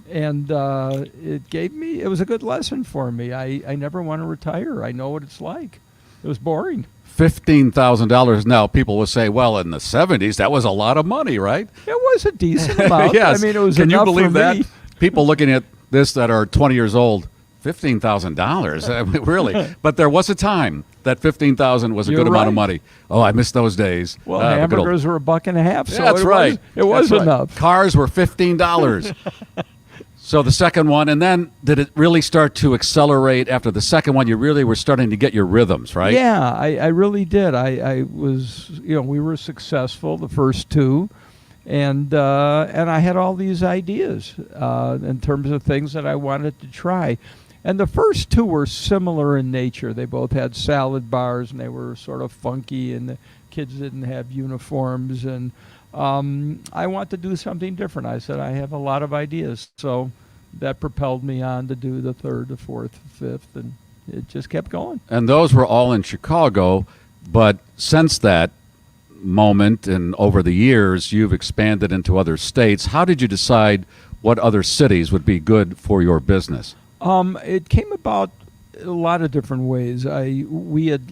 And it was a good lesson for me. I never want to retire. I know what it's like. It was boring. $15,000 now. People will say, well, in the 70s, that was a lot of money, right? It was a decent amount. Yes. I mean, it was Can you enough believe for that? me. People looking at this that are 20 years old, $15,000, I mean, really. But there was a time that $15,000 was a You're good amount right. of money. Oh, I miss those days. Well, The good old- hamburgers were $1.50, so That's right. It was That's right. enough. Cars were $15. So the second one, and then did it really start to accelerate after the second one? You really were starting to get your rhythms, right? Yeah, I really did. I was, we were successful the first 2, and I had all these ideas in terms of things that I wanted to try. And the first 2 were similar in nature. They both had salad bars, and they were sort of funky, and the kids didn't have uniforms. And I want to do something different. I said, I have a lot of ideas. So that propelled me on to do the 3rd, the 4th, the 5th, and it just kept going. And those were all in Chicago, but since that moment and over the years, you've expanded into other states. How did you decide what other cities would be good for your business? It came about a lot of different ways. We had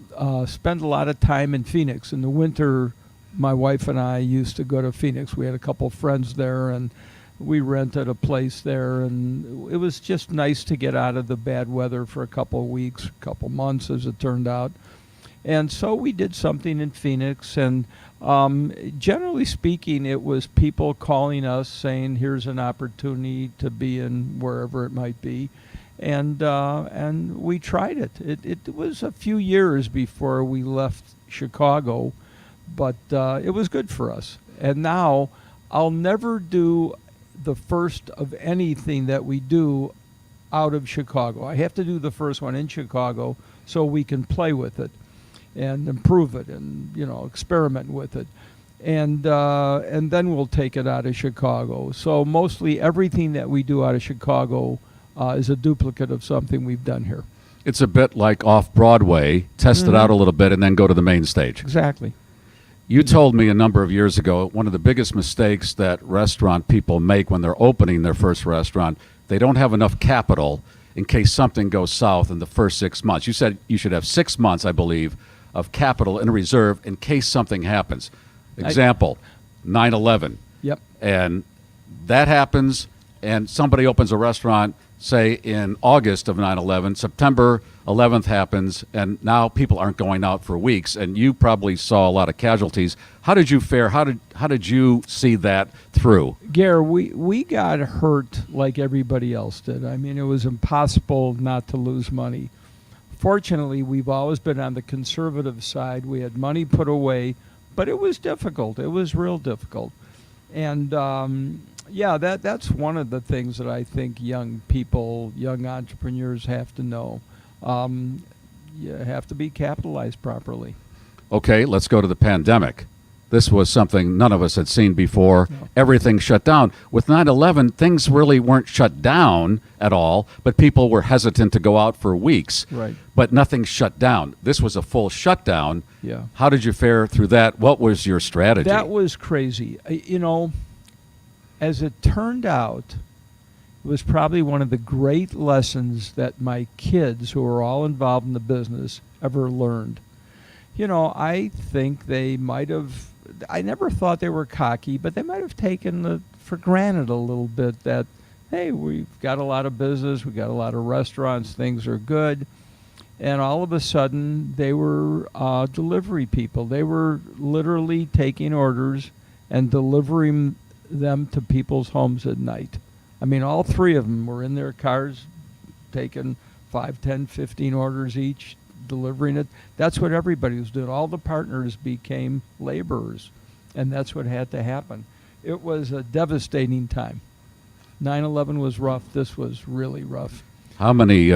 spent a lot of time in Phoenix. In the winter, my wife and I used to go to Phoenix. We had a couple friends there, and we rented a place there, and it was just nice to get out of the bad weather for a couple of weeks, a couple months, as it turned out. And so we did something in Phoenix, and generally speaking, it was people calling us saying, here's an opportunity to be in wherever it might be. And we tried it. It was a few years before we left Chicago, but it was good for us. And now I'll never do the first of anything that we do out of Chicago. I have to do the first one in Chicago so we can play with it and improve it and experiment with it. and then we'll take it out of Chicago. So mostly everything that we do out of Chicago is a duplicate of something we've done here. It's a bit like off-Broadway, test it out a little bit, and then go to the main stage. Exactly. You told me a number of years ago, one of the biggest mistakes that restaurant people make when they're opening their first restaurant, they don't have enough capital in case something goes south in the first 6 months. You said you should have 6 months, I believe, of capital in reserve in case something happens. Example, 9/11. Yep. And that happens, and somebody opens a restaurant, say, in August of 9/11, September 11th happens, and now people aren't going out for weeks, and you probably saw a lot of casualties. How did you fare? How did you see that through? Garry, we got hurt like everybody else did. I mean, it was impossible not to lose money. Fortunately, we've always been on the conservative side. We had money put away, but it was difficult. It was real difficult. And yeah, that's one of the things that I think young people, young entrepreneurs have to know. You have to be capitalized properly. Okay, let's go to the pandemic. This was something none of us had seen before. No. Everything shut down. With 9/11, things really weren't shut down at all, but people were hesitant to go out for weeks. Right. But nothing shut down. This was a full shutdown. Yeah. How did you fare through that? What was your strategy? That was crazy. You know, as it turned out, it was probably one of the great lessons that my kids, who are all involved in the business, ever learned. You know, I think they might have, I never thought they were cocky, but they might have taken for granted a little bit that, hey, we've got a lot of business, we've got a lot of restaurants, things are good. And all of a sudden, they were delivery people. They were literally taking orders and delivering them to people's homes at night. I mean, all three of them were in their cars taking 5, 10, 15 orders each, delivering it. That's what everybody was doing. All the partners became laborers, and that's what had to happen. It was a devastating time. 9/11 was rough. This was really rough. How many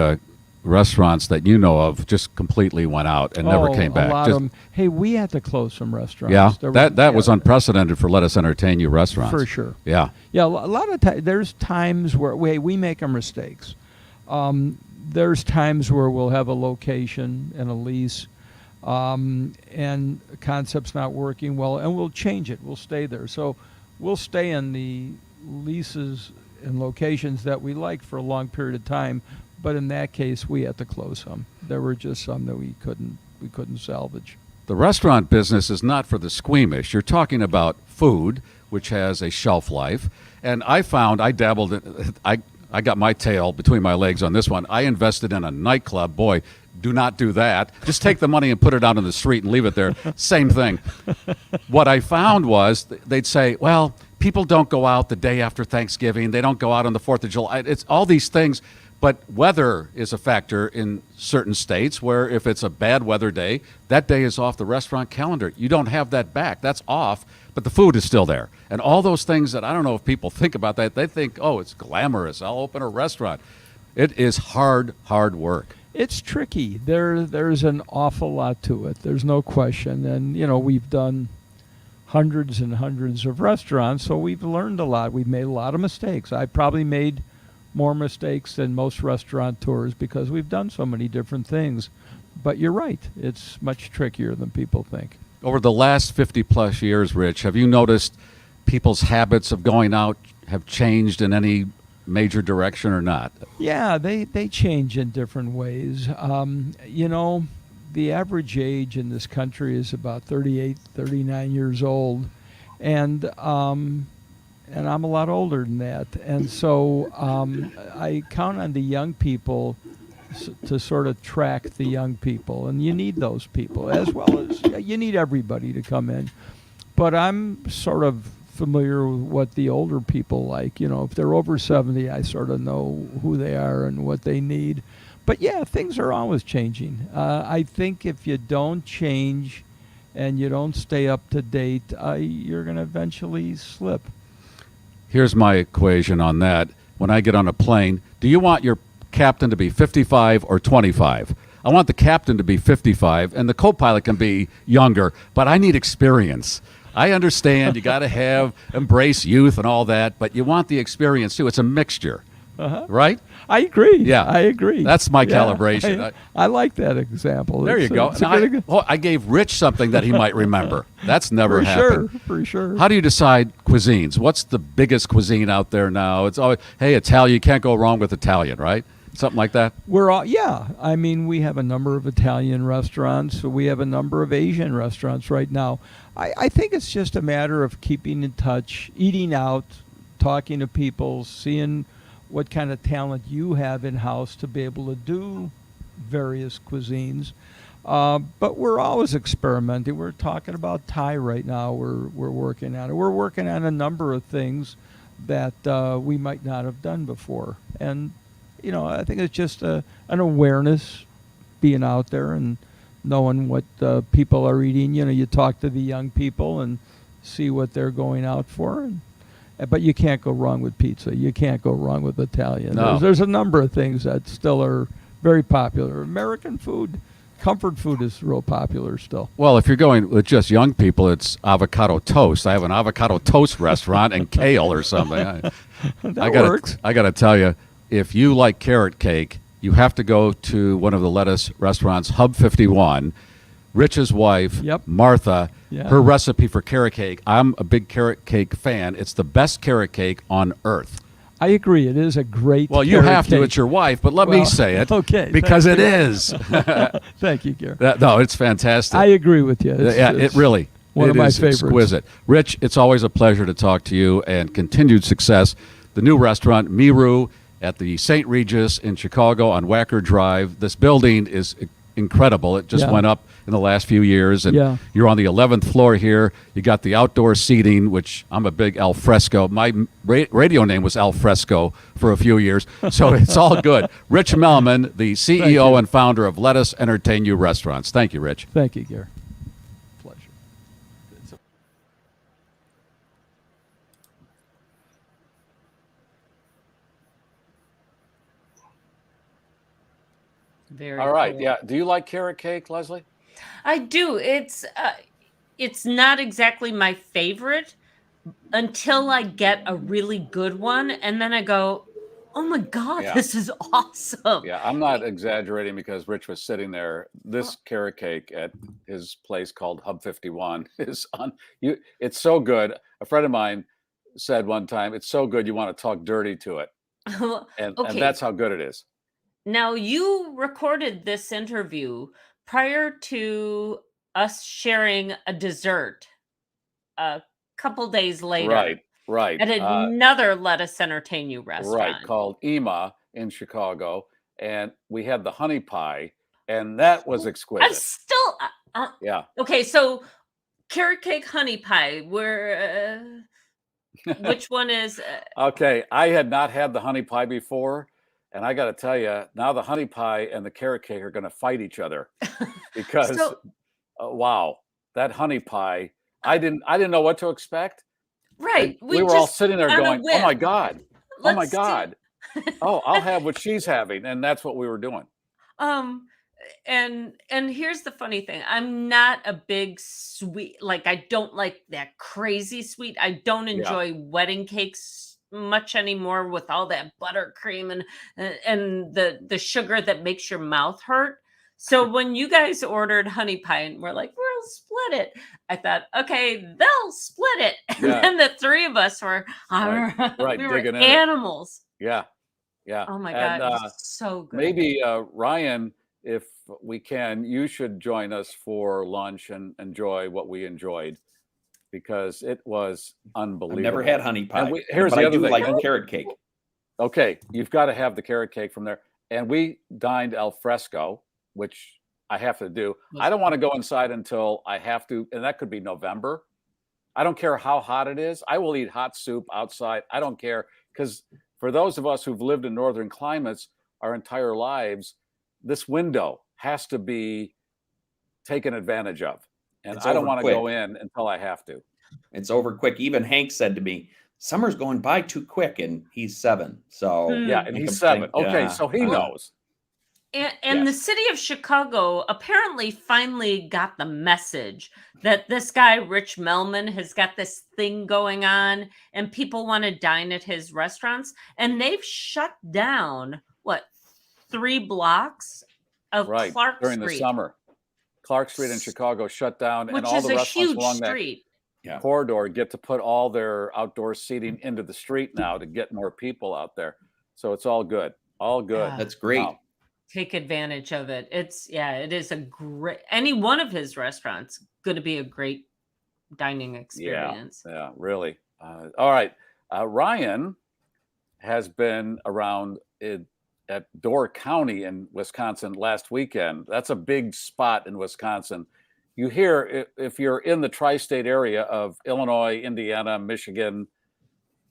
restaurants that you know of just completely went out and never came back? A lot of them. Hey, we had to close some restaurants. Yeah, that was unprecedented for Let Us Entertain You restaurants. For sure. Yeah. Yeah, a lot of times, there's times where we make our mistakes. There's times where we'll have a location and a lease, and the concept's not working well, and we'll change it. We'll stay there. So we'll stay in the leases and locations that we like for a long period of time. But in that case, we had to close some. There were just some that we couldn't salvage. The restaurant business is not for the squeamish. You're talking about food, which has a shelf life. And I dabbled in, I got my tail between my legs on this one. I invested in a nightclub. Boy, do not do that. Just take the money and put it out on the street and leave it there. Same thing. What I found was they'd say, well, people don't go out the day after Thanksgiving. They don't go out on the 4th of July. It's all these things. But weather is a factor in certain states where if it's a bad weather day, that day is off the restaurant calendar. You don't have that back. That's off, but the food is still there. And all those things that I don't know if people think about that. They think, oh, it's glamorous. I'll open a restaurant. It is hard work. It's tricky. There's an awful lot to it. There's no question. And, you know, we've done hundreds and hundreds of restaurants, so we've learned a lot. We've made a lot of mistakes. I probably made more mistakes than most restaurateurs because we've done so many different things. But you're right. It's much trickier than people think. Over the last 50-plus years, Rich, have you noticed people's habits of going out have changed in any major direction or not? Yeah, they change in different ways. You know, the average age in this country is about 38, 39 years old. And I'm a lot older than that. And so I count on the young people to sort of track the young people. And you need those people, as well as you need everybody to come in. But I'm sort of familiar with what the older people like. You know, if they're over 70, I sort of know who they are and what they need. But yeah, things are always changing. I think if you don't change and you don't stay up to date, you're going to eventually slip. Here's my equation on that. When I get on a plane, do you want your captain to be 55 or 25? I want the captain to be 55, and the co-pilot can be younger, but I need experience. I understand you got to embrace youth and all that, but you want the experience too. It's a mixture, right? I agree. Yeah, I agree. That's my calibration. I like that example. There you go. I gave Rich something that he might remember. That's never happened. For sure. How do you decide cuisines? What's the biggest cuisine out there now? It's always, hey, Italian. You can't go wrong with Italian, right? Something like that. I mean, we have a number of Italian restaurants. We have a number of Asian restaurants right now. I think it's just a matter of keeping in touch, eating out, talking to people, seeing what kind of talent you have in-house to be able to do various cuisines. But we're always experimenting. We're talking about Thai right now. We're working on it. We're working on a number of things that we might not have done before. And, I think it's just an awareness, being out there and knowing what people are eating. You talk to the young people and see what they're going out for. But you can't go wrong with pizza. You can't go wrong with Italian. No. There's a number of things that still are very popular. American food, comfort food is real popular still. Well, if you're going with just young people, it's avocado toast. I have an avocado toast restaurant and kale or something. That works. I got to tell you, if you like carrot cake, you have to go to one of the lettuce restaurants, Hub 51. Rich's wife, Martha, her recipe for carrot cake. I'm a big carrot cake fan. It's the best carrot cake on earth. I agree. It is a great Well, you have to. It's your wife, but let me say it. Okay. Because it is. Thank you, Garry. No, it's fantastic. I agree with you. It really one of my is favorites. Exquisite. Rich, it's always a pleasure to talk to you, and continued success. The new restaurant, Miru, at the St. Regis in Chicago on Wacker Drive. This building is incredible. It just went up in the last few years, and you're on the 11th floor here. You got the outdoor seating, which I'm a big al fresco. My radio name was Al Fresco for a few years, so it's all good. Rich Melman, the CEO and founder of Let Us Entertain You Restaurants. Thank you, Rich. Thank you, Garry. Pleasure. Very all right. cool. Yeah. Do you like carrot cake, Leslie? I do. It's not exactly my favorite until I get a really good one, and then I go, "Oh my God, this is awesome!" Yeah, I'm not exaggerating because Rich was sitting there. This carrot cake at his place called Hub 51 is on you. It's so good. A friend of mine said one time, "It's so good you want to talk dirty to it," and that's how good it is. Now, you recorded this interview prior to us sharing a dessert a couple days later. Right. At another Let Us Entertain You restaurant. Right, called Ema in Chicago. And we had the honey pie, and that was exquisite. I'm still... yeah. Okay, so carrot cake, honey pie, which one is... Okay, I had not had the honey pie before. And I got to tell you, now the honey pie and the carrot cake are going to fight each other because, wow, that honey pie! I didn't know what to expect. Right, we were all sitting there going, "Oh my God, oh my God, oh, I'll have what she's having," and that's what we were doing. And here's the funny thing: I'm not a big sweet. Like, I don't like that crazy sweet. I don't enjoy wedding cakes much anymore with all that buttercream and the sugar that makes your mouth hurt. So when you guys ordered honey pie and we're like, we'll split it, I thought, okay, they'll split it. And then the three of us were we were animals. Yeah. Oh my God, it was so good. Maybe Ryan, if we can, you should join us for lunch and enjoy what we enjoyed, because it was unbelievable. I've never had honey pie. Here's the other thing. Like carrot cake. Okay, you've got to have the carrot cake from there. And we dined al fresco, which I have to do. I don't want to go inside until I have to, and that could be November. I don't care how hot it is. I will eat hot soup outside. I don't care, because for those of us who've lived in northern climates our entire lives, this window has to be taken advantage of. And I don't want to go in until I have to. It's over quick. Even Hank said to me, "Summer's going by too quick," and he's 7. So yeah, and he's 7. Okay, so he knows. And the city of Chicago apparently finally got the message that this guy, Rich Melman, has got this thing going on and people want to dine at his restaurants. And they've shut down, 3 blocks of Clark during Street. the summer. Clark Street in Chicago shut down, Which and all is the a restaurants huge along street. that corridor get to put all their outdoor seating into the street now to get more people out there. So it's all good. All good. That's great. Wow. Take advantage of it. It is a great, any one of his restaurants going to be a great dining experience. Yeah, really. All right. Ryan has been around at Door County in Wisconsin last weekend. That's a big spot in Wisconsin. You hear, if you're in the tri-state area of Illinois, Indiana, Michigan,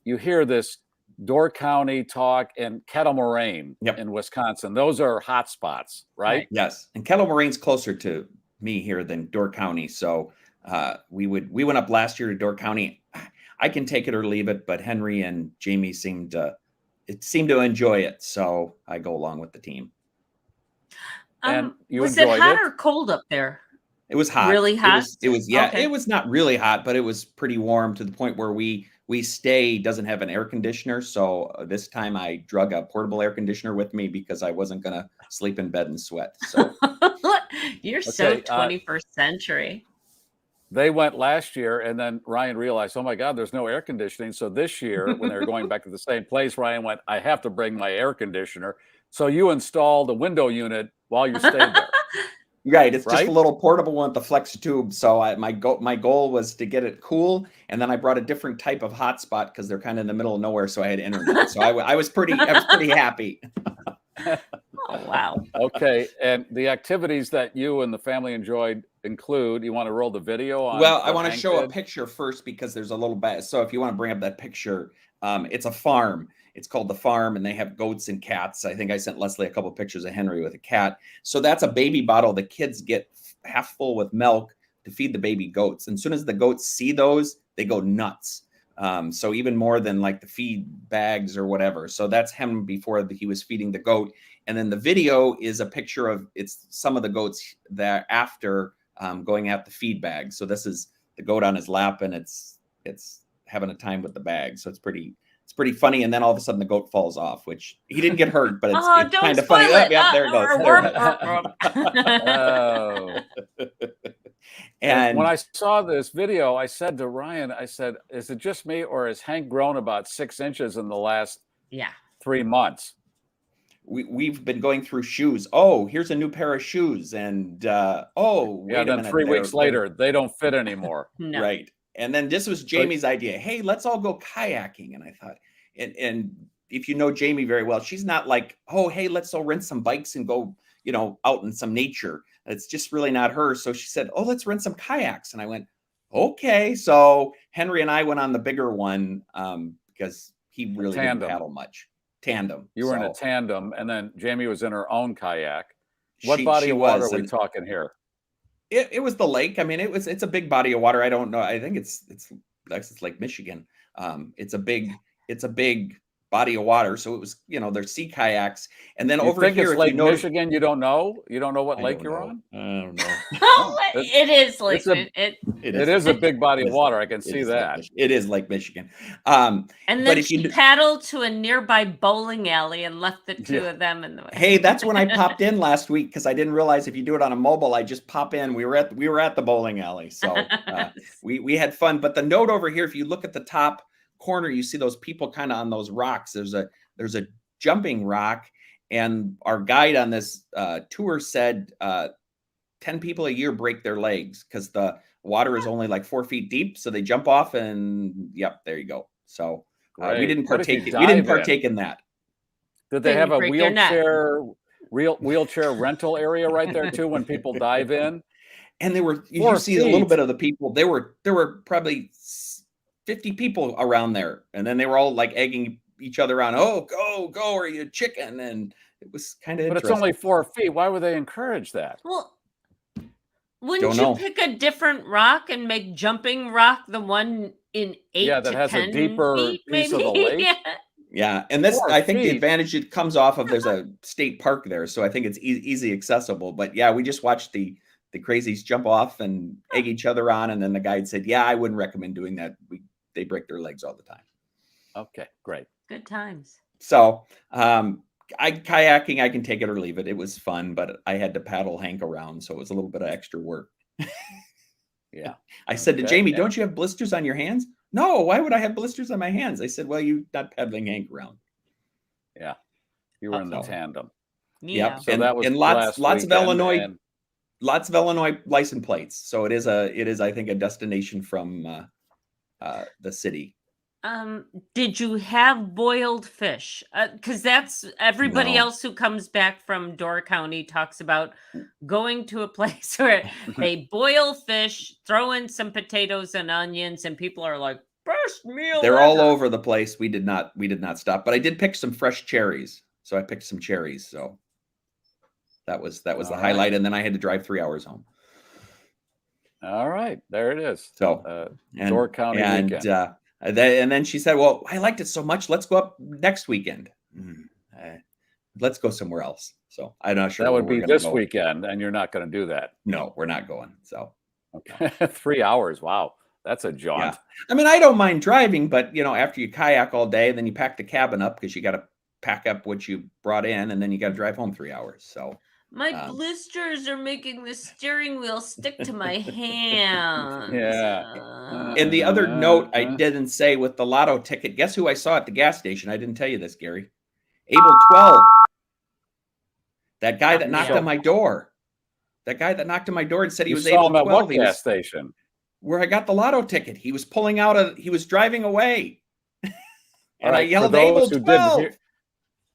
you hear this Door County talk and Kettle Moraine in Wisconsin. Those are hot spots, right? Yes. And Kettle Moraine's closer to me here than Door County. So we went up last year to Door County. I can take it or leave it, but Henry and Jamie seemed to enjoy it. So I go along with the team. And you was it hot or cold up there? It was hot. Really hot? It was It was not really hot, but it was pretty warm to the point where we stay doesn't have an air conditioner. So this time I drug a portable air conditioner with me because I wasn't going to sleep in bed and sweat. So you're so 21st century. They went last year, and then Ryan realized, oh my God, there's no air conditioning. So this year, when they were going back to the same place, Ryan went, I have to bring my air conditioner. So you installed a window unit while you stayed there. Right. It's just a little portable one with the flex tube. So my goal was to get it cool. And then I brought a different type of hotspot because they're kind of in the middle of nowhere. So I had internet. So I was pretty happy. Oh, wow. Okay. And the activities that you and the family enjoyed include, you want to roll the video on? Well, I want to show a picture first because there's a little bit. So if you want to bring up that picture, it's a farm. It's called The Farm, and they have goats and cats. I think I sent Leslie a couple of pictures of Henry with a cat. So that's a baby bottle the kids get half full with milk to feed the baby goats. And as soon as the goats see those, they go nuts. So even more than like the feed bags or whatever. So that's him before he was feeding the goat. And then the video is a picture of some of the goats that after going at the feed bag. So this is the goat on his lap, and it's having a time with the bag. So it's pretty funny. And then all of a sudden the goat falls off, which he didn't get hurt, but it's kind of funny. Oh, yeah, there it goes. And when I saw this video, I said to Ryan, is it just me, or has Hank grown about 6 inches in the last 3 months? We've been going through shoes. Oh, here's a new pair of shoes. And wait a minute. 3 weeks later, they don't fit anymore. No. Right. And then this was Jamie's idea. Hey, let's all go kayaking. And I thought, and if you know Jamie very well, she's not like, oh, hey, let's all rent some bikes and go, out in some nature. It's just really not her. So she said, oh, let's rent some kayaks. And I went, okay. So Henry and I went on the bigger one because he really didn't paddle much. Tandem. You were in a tandem, and then Jamie was in her own kayak. What body of water are we talking here? It was the lake. I mean, it's a big body of water. I don't know. I think it's Lake Michigan. It's a big body of water. So it was, there's sea kayaks. And then over here, it's Lake Michigan, you don't know? You don't know what lake you're on? I don't know. It is Lake Michigan. It is a big body of water. I can see that. It is Lake Michigan. And then she paddled to a nearby bowling alley and left the two of them in the way. Hey, that's when I popped in last week because I didn't realize if you do it on a mobile, I just pop in. We were at the bowling alley, so we had fun. But the note over here, if you look at the top corner, you see those people kind of on those rocks. There's a jumping rock, and our guide on this tour said 10 people a year break their legs because the water is only like 4 feet deep. So they jump off and there you go. So we didn't partake in that. Did they have a wheelchair rental area right there too when people dive in? And you see a little bit of the people. There were probably 50 people around there. And then they were all like egging each other on. Oh, go, are you a chicken? And it was kind of interesting. But it's only 4 feet. Why would they encourage that? Well, wouldn't you pick a different rock and make jumping rock the one in 8 to 10 that has a deeper feet, piece maybe? of the lake? Yeah, and this, Poor I think the feet. advantage it comes off of, there's a state park there, so I think it's easy accessible. But yeah, we just watched the crazies jump off and egg each other on, and then the guide said, "Yeah, I wouldn't recommend doing that. They break their legs all the time." Okay, great. Good times. So, kayaking, I can take it or leave it. It was fun, but I had to paddle Hank around, so it was a little bit of extra work. Yeah. I said to Okay, Jamie, yeah. "Don't you have blisters on your hands?" "No, why would I have blisters on my hands?" I said, "Well, you're not paddling Hank around." Yeah. You were in the So, tandem. yep. So that was and last lots of weekend, Illinois, and lots of Illinois license plates. So it is I think a destination from the city. Did you have boiled fish? Because that's everybody No. else who comes back from Door County talks about going to a place where they boil fish, throw in some potatoes and onions, and people are like, best meal They're all ever." over the place. We did not stop, but I did pick some fresh cherries. So I picked some cherries. So that was the All highlight. right. And then I had to drive 3 hours home. All right, there it is. So Door County weekend. And then she said, "Well, I liked it so much. Let's go up next weekend. Let's go somewhere else." So I'm not sure That where would we're be gonna this go. weekend, and you're not going to do that. No, we're not going. So Okay. 3 hours. Wow. That's a jaunt. yeah, I mean, I don't mind driving, but after you kayak all day, then you pack the cabin up because you got to pack up what you brought in, and then you got to drive home 3 hours. So My blisters are making the steering wheel stick to my hands. Yeah. And the other note I didn't say with the lotto ticket, guess who I saw at the gas station? I didn't tell you this, Gary. Able 12. That guy that knocked on my door. That guy that knocked on my door and said he You was saw able him at 12. what gas station? Where I got the lotto ticket. He was pulling out he was driving away. All And right, I yelled, "Able 12."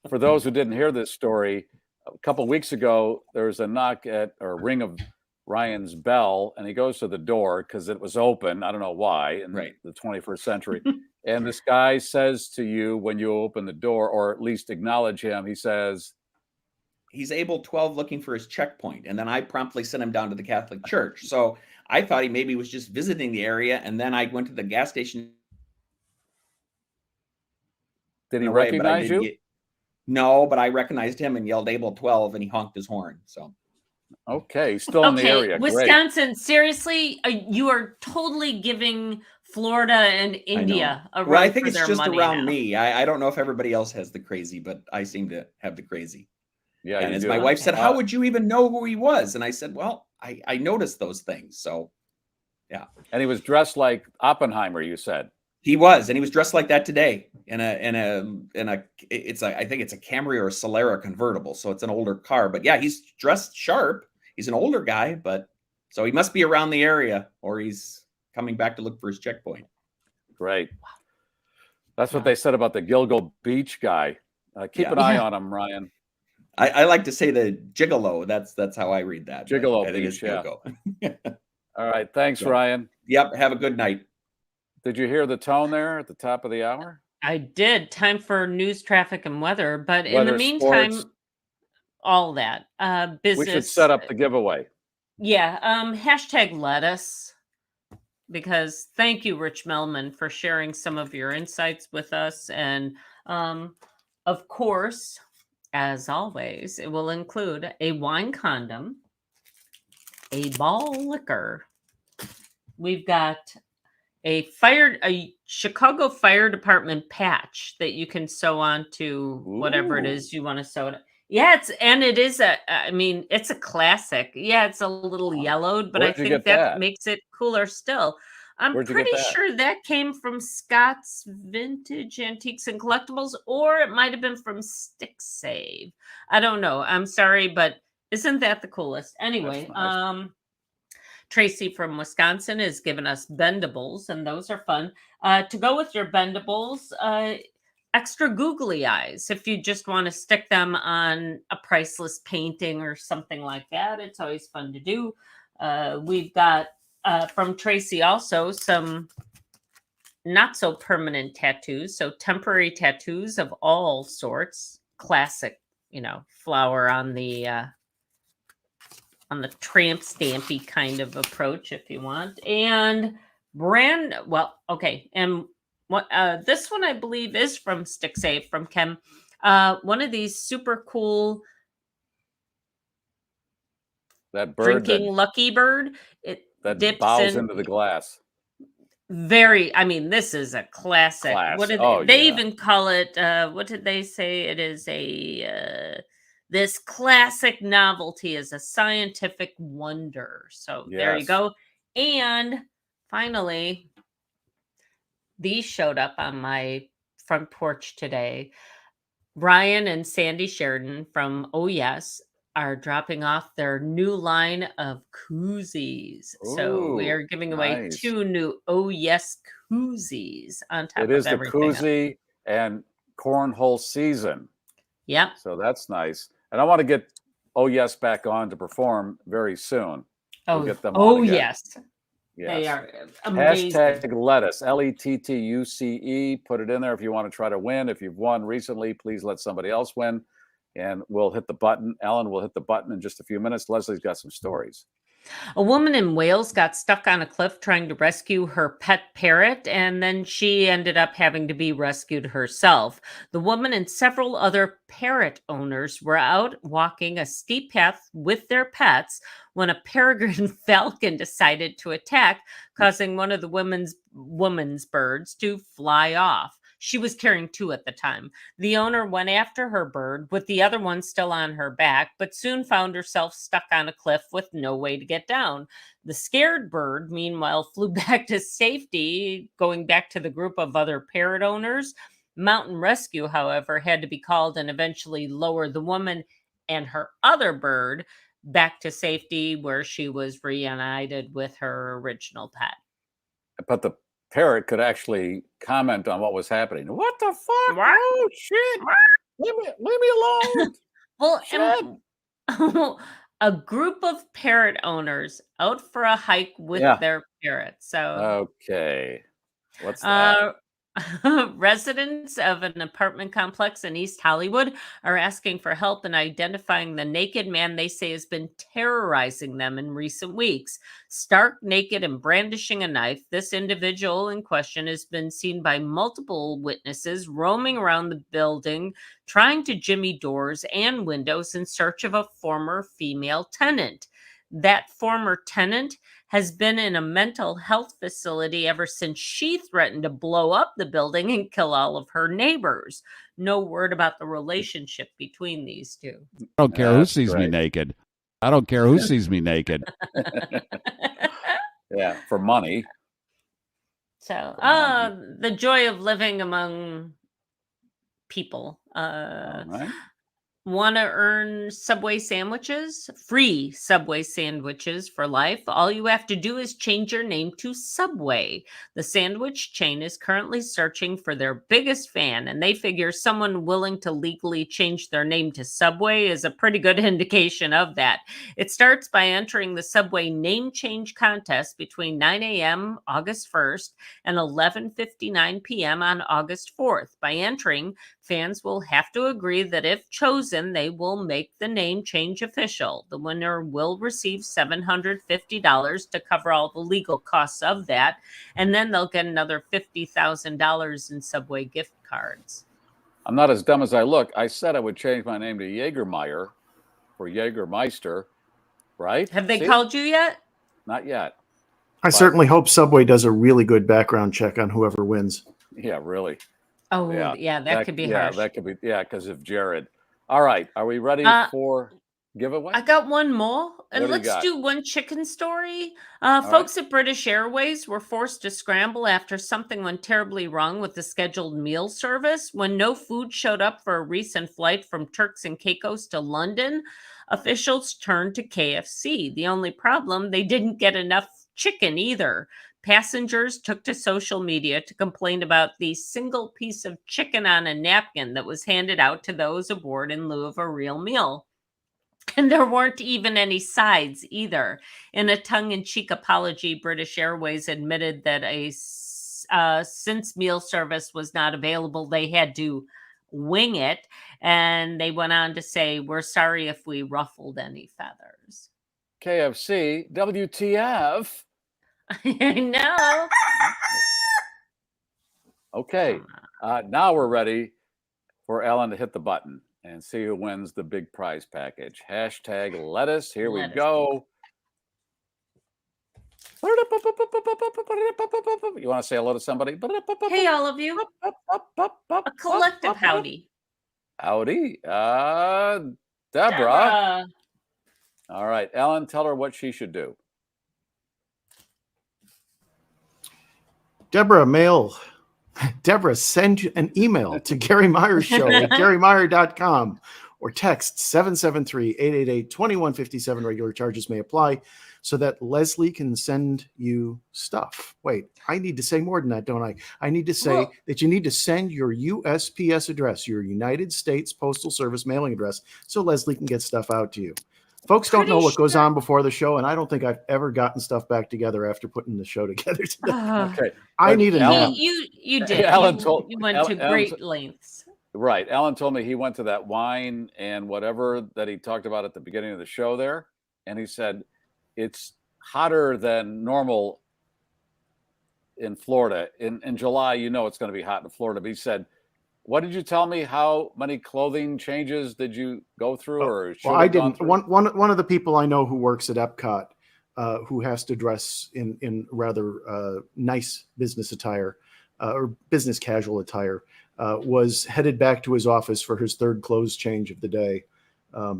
For those who didn't hear this story, a couple weeks ago, there was a knock at or ring of Ryan's bell, and he goes to the door because it was open. I don't know why in the 21st century. And this guy says to you when you open the door, or at least acknowledge him, he says, "He's able 12 looking for his checkpoint." And then I promptly sent him down to the Catholic Church. So I thought he maybe was just visiting the area. And then I went to the gas station. Did he away, but I recognize didn't you? No, but I recognized him and yelled "Able 12" and he honked his horn. So okay, he's still in the area. Wisconsin, seriously, you are totally giving Florida and India a run I think for it's their just money around now. me. I don't know if everybody else has the crazy, but I seem to have the crazy. Yeah, and you as do. my wife said, "How would you even know who he was?" And I said, "Well, I noticed those things." So yeah. And he was dressed like Oppenheimer, you said. He was, and he was dressed like that today in a it's I think it's a Camry or a Solera convertible, so it's an older car. But yeah, he's dressed sharp. He's an older guy, but so he must be around the area, or he's coming back to look for his checkpoint. Great. That's what they said about the Gilgo Beach guy. Keep an eye on him, Ryan. I like to say the gigolo. That's how I read that. Gigolo I think Beach, it's Gilgo. All right. Thanks, So, Ryan. Yep. Have a good night. Did you hear the tone there at the top of the hour? I did. Time for news, traffic, and weather. But in the Weather, meantime, sports. all that business. We should set up the giveaway. Yeah. Hashtag lettuce. Because thank you, Rich Melman, for sharing some of your insights with us. And of course, as always, it will include a wine condom, a ball liquor. We've got a Chicago Fire Department patch that you can sew on to whatever it is you want to sew it. Yeah, it's a classic. Yeah, it's a little yellowed, but I think that makes it cooler still. I'm pretty sure that came from Scott's Vintage Antiques and Collectibles, or it might have been from Stick Save. I don't know. I'm sorry, but isn't that the coolest? Anyway, nice. Tracy from Wisconsin has given us bendables, and those are fun. To go with your bendables, extra googly eyes. If you just want to stick them on a priceless painting or something like that, it's always fun to do. We've got from Tracy also some not so permanent tattoos. So temporary tattoos of all sorts. Classic, flower on the tramp stampy kind of approach if you want. And and This one I believe is from Stick Safe from Kem. One of these super cool That bird drinking Lucky Bird. It that dips bows in. into the glass. I mean, this is a classic. What did they yeah. even call it? What did they say? It is this classic novelty is a scientific wonder. So there you Yes. go. And finally, these showed up on my front porch today. Brian and Sandy Sheridan from Oh Yes are dropping off their new line of koozies. So we Ooh, are giving away nice. 2 new Oh Yes koozies on top It of is the everything else. koozie and cornhole season. Yep. So that's nice. And I want to get Oh Yes back on to perform very soon. We'll get them on again. Yes. Yes. They are amazing. Hashtag lettuce, LETTUCE. Put it in there if you want to try to win. If you've won recently, please let somebody else win. And we'll hit the button. Ellen will hit the button in just a few minutes. Leslie's got some stories. A woman in Wales got stuck on a cliff trying to rescue her pet parrot, and then she ended up having to be rescued herself. The woman and several other parrot owners were out walking a steep path with their pets when a peregrine falcon decided to attack, causing one of the woman's birds to fly off. She was carrying 2 at the time. The owner went after her bird with the other one still on her back, but soon found herself stuck on a cliff with no way to get down. The scared bird, meanwhile, flew back to safety, going back to the group of other parrot owners. Mountain rescue, however, had to be called and eventually lower the woman and her other bird back to safety, where she was reunited with her original pet. But the parrot could actually comment on what was happening. What the fuck? What? Oh shit! Leave me alone. Well, a group of parrot owners out for a hike with their parrots. So okay, what's that? Residents of an apartment complex in East Hollywood are asking for help in identifying the naked man they say has been terrorizing them in recent weeks. Stark naked and brandishing a knife, this individual in question has been seen by multiple witnesses roaming around the building, trying to jimmy doors and windows in search of a former female tenant. That former tenant has been in a mental health facility ever since she threatened to blow up the building and kill all of her neighbors. No word about the relationship between these two. I don't care who sees me naked. I don't care who sees me naked. Yeah, for money. So, the joy of living among people. Right. Want to earn Subway sandwiches? Free Subway sandwiches for life. All you have to do is change your name to Subway. The sandwich chain is currently searching for their biggest fan, and they figure someone willing to legally change their name to Subway is a pretty good indication of that. It starts by entering the Subway name change contest between 9 a.m. August 1st and 11:59 p.m. on August 4th. By entering, fans will have to agree that if chosen, they will make the name change official. The winner will receive $750 to cover all the legal costs of that, and then they'll get another $50,000 in Subway gift cards. I'm not as dumb as I look. I said I would change my name to Jägermeier for Jägermeister, right? Have they called you yet? Not yet. I certainly hope Subway does a really good background check on whoever wins. Yeah, really. Oh, yeah, that could be harsh. Yeah, that could be, because of Jared. All right, are we ready for giveaway? I got one more, and let's do one chicken story. Folks at British Airways were forced to scramble after something went terribly wrong with the scheduled meal service. When no food showed up for a recent flight from Turks and Caicos to London, officials turned to KFC. The only problem, they didn't get enough chicken either. Passengers took to social media to complain about the single piece of chicken on a napkin that was handed out to those aboard in lieu of a real meal. And there weren't even any sides either. In a tongue-in-cheek apology, British Airways admitted that since meal service was not available, they had to wing it. And they went on to say, "We're sorry if we ruffled any feathers." KFC, WTF? I know. Okay. Now we're ready for Ellen to hit the button and see who wins the big prize package. Hashtag lettuce. Here we go. You want to say hello to somebody? Hey, all of you. A collective howdy. Howdy. Deborah. All right. Ellen, tell her what she should do. Deborah, send an email to Garry Meier Show at GarryMeier.com or text 773-888-2157. Regular charges may apply so that Leslie can send you stuff. Wait, I need to say more than that, don't I? I need to say that you need to send your USPS address, your United States Postal Service mailing address, so Leslie can get stuff out to you. Folks don't know what goes on before the show, and I don't think I've ever gotten stuff back together after putting the show together today. Okay. I need a nap. You did. You went to great lengths. Right. Alan told me he went to that wine and whatever that he talked about at the beginning of the show there. And he said, it's hotter than normal in Florida. In July, you know it's going to be hot in Florida. But he said, what did you tell me? How many clothing changes did you go through? Or well, I didn't. One of the people I know who works at Epcot, who has to dress in rather nice business attire or business casual attire, was headed back to his office for his third clothes change of the day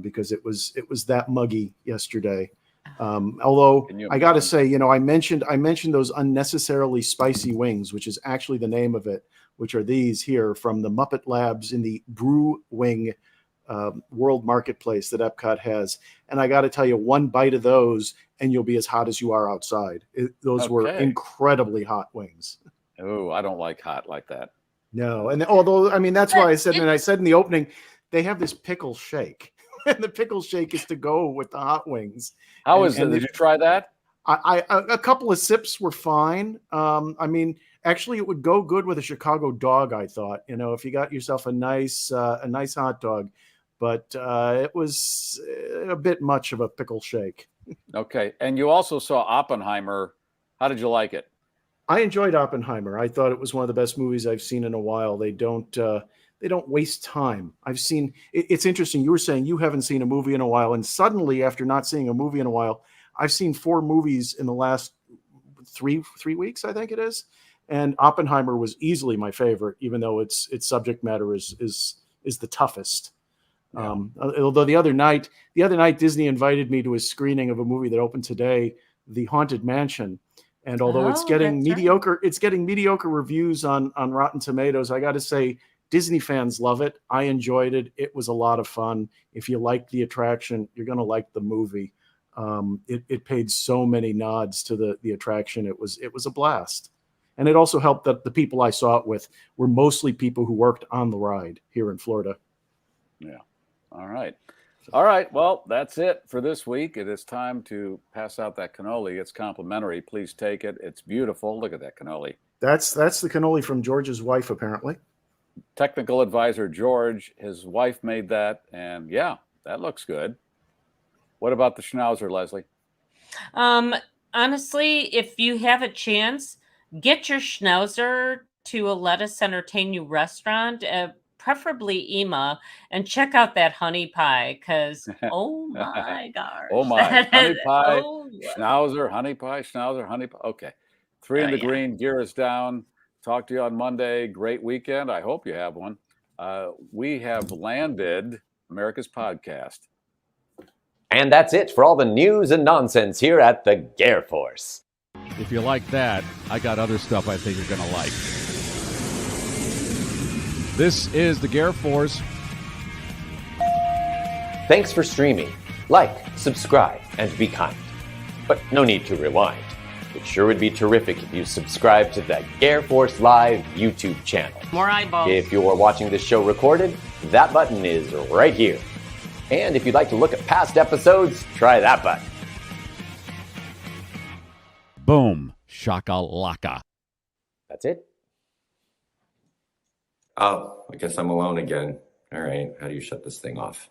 because it was that muggy yesterday. Although I got to say, I mentioned those unnecessarily spicy wings, which is actually the name of it, which are these here from the Muppet Labs in the Brew Wing World Marketplace that Epcot has. And I got to tell you, one bite of those and you'll be as hot as you are outside. Those were incredibly hot wings. Oh, I don't like hot like that. No. And although, I mean, that's why I said, and I said in the opening, they have this pickle shake. And the pickle shake is to go with the hot wings. How is it? Did you try that? A couple of sips were fine. I mean, actually, it would go good with a Chicago dog, I thought, if you got yourself a nice hot dog. But it was a bit much of a pickle shake. Okay. And you also saw Oppenheimer. How did you like it? I enjoyed Oppenheimer. I thought it was one of the best movies I've seen in a while. They don't waste time. It's interesting. You were saying you haven't seen a movie in a while. And suddenly, after not seeing a movie in a while, I've seen 4 movies in the last three weeks, I think it is. And Oppenheimer was easily my favorite, even though its subject matter is the toughest. Yeah. Although the other night Disney invited me to a screening of a movie that opened today, The Haunted Mansion. And although it's getting mediocre reviews on Rotten Tomatoes, I got to say, Disney fans love it. I enjoyed it. It was a lot of fun. If you like the attraction, you're going to like the movie. It paid so many nods to the attraction. It was a blast. And it also helped that the people I saw it with were mostly people who worked on the ride here in Florida. Yeah. All right. All right. Well, that's it for this week. It is time to pass out that cannoli. It's complimentary. Please take it. It's beautiful. Look at that cannoli. That's the cannoli from George's wife, apparently. Technical advisor George, his wife made that, and yeah, that looks good. What about the schnauzer, Leslie? Honestly, if you have a chance, get your schnauzer to a Let Us Entertain You restaurant, preferably Ema, and check out that honey pie, because oh my gosh. Oh my, honey pie, schnauzer, honey pie, schnauzer, honey pie. Okay. 3 in the green, gear is down. Talk to you on Monday. Great weekend. I hope you have one. We have landed America's podcast. And that's it for all the news and nonsense here at the GarrForce. If you like that, I got other stuff I think you're going to like. This is the GarrForce. Thanks for streaming. Like, subscribe, and be kind. But no need to rewind. It sure would be terrific if you subscribe to the GarrForce Live YouTube channel. More eyeballs. If you're watching this show recorded, that button is right here. And if you'd like to look at past episodes, try that button. Boom. Shakalaka. That's it. Oh, I guess I'm alone again. All right, how do you shut this thing off?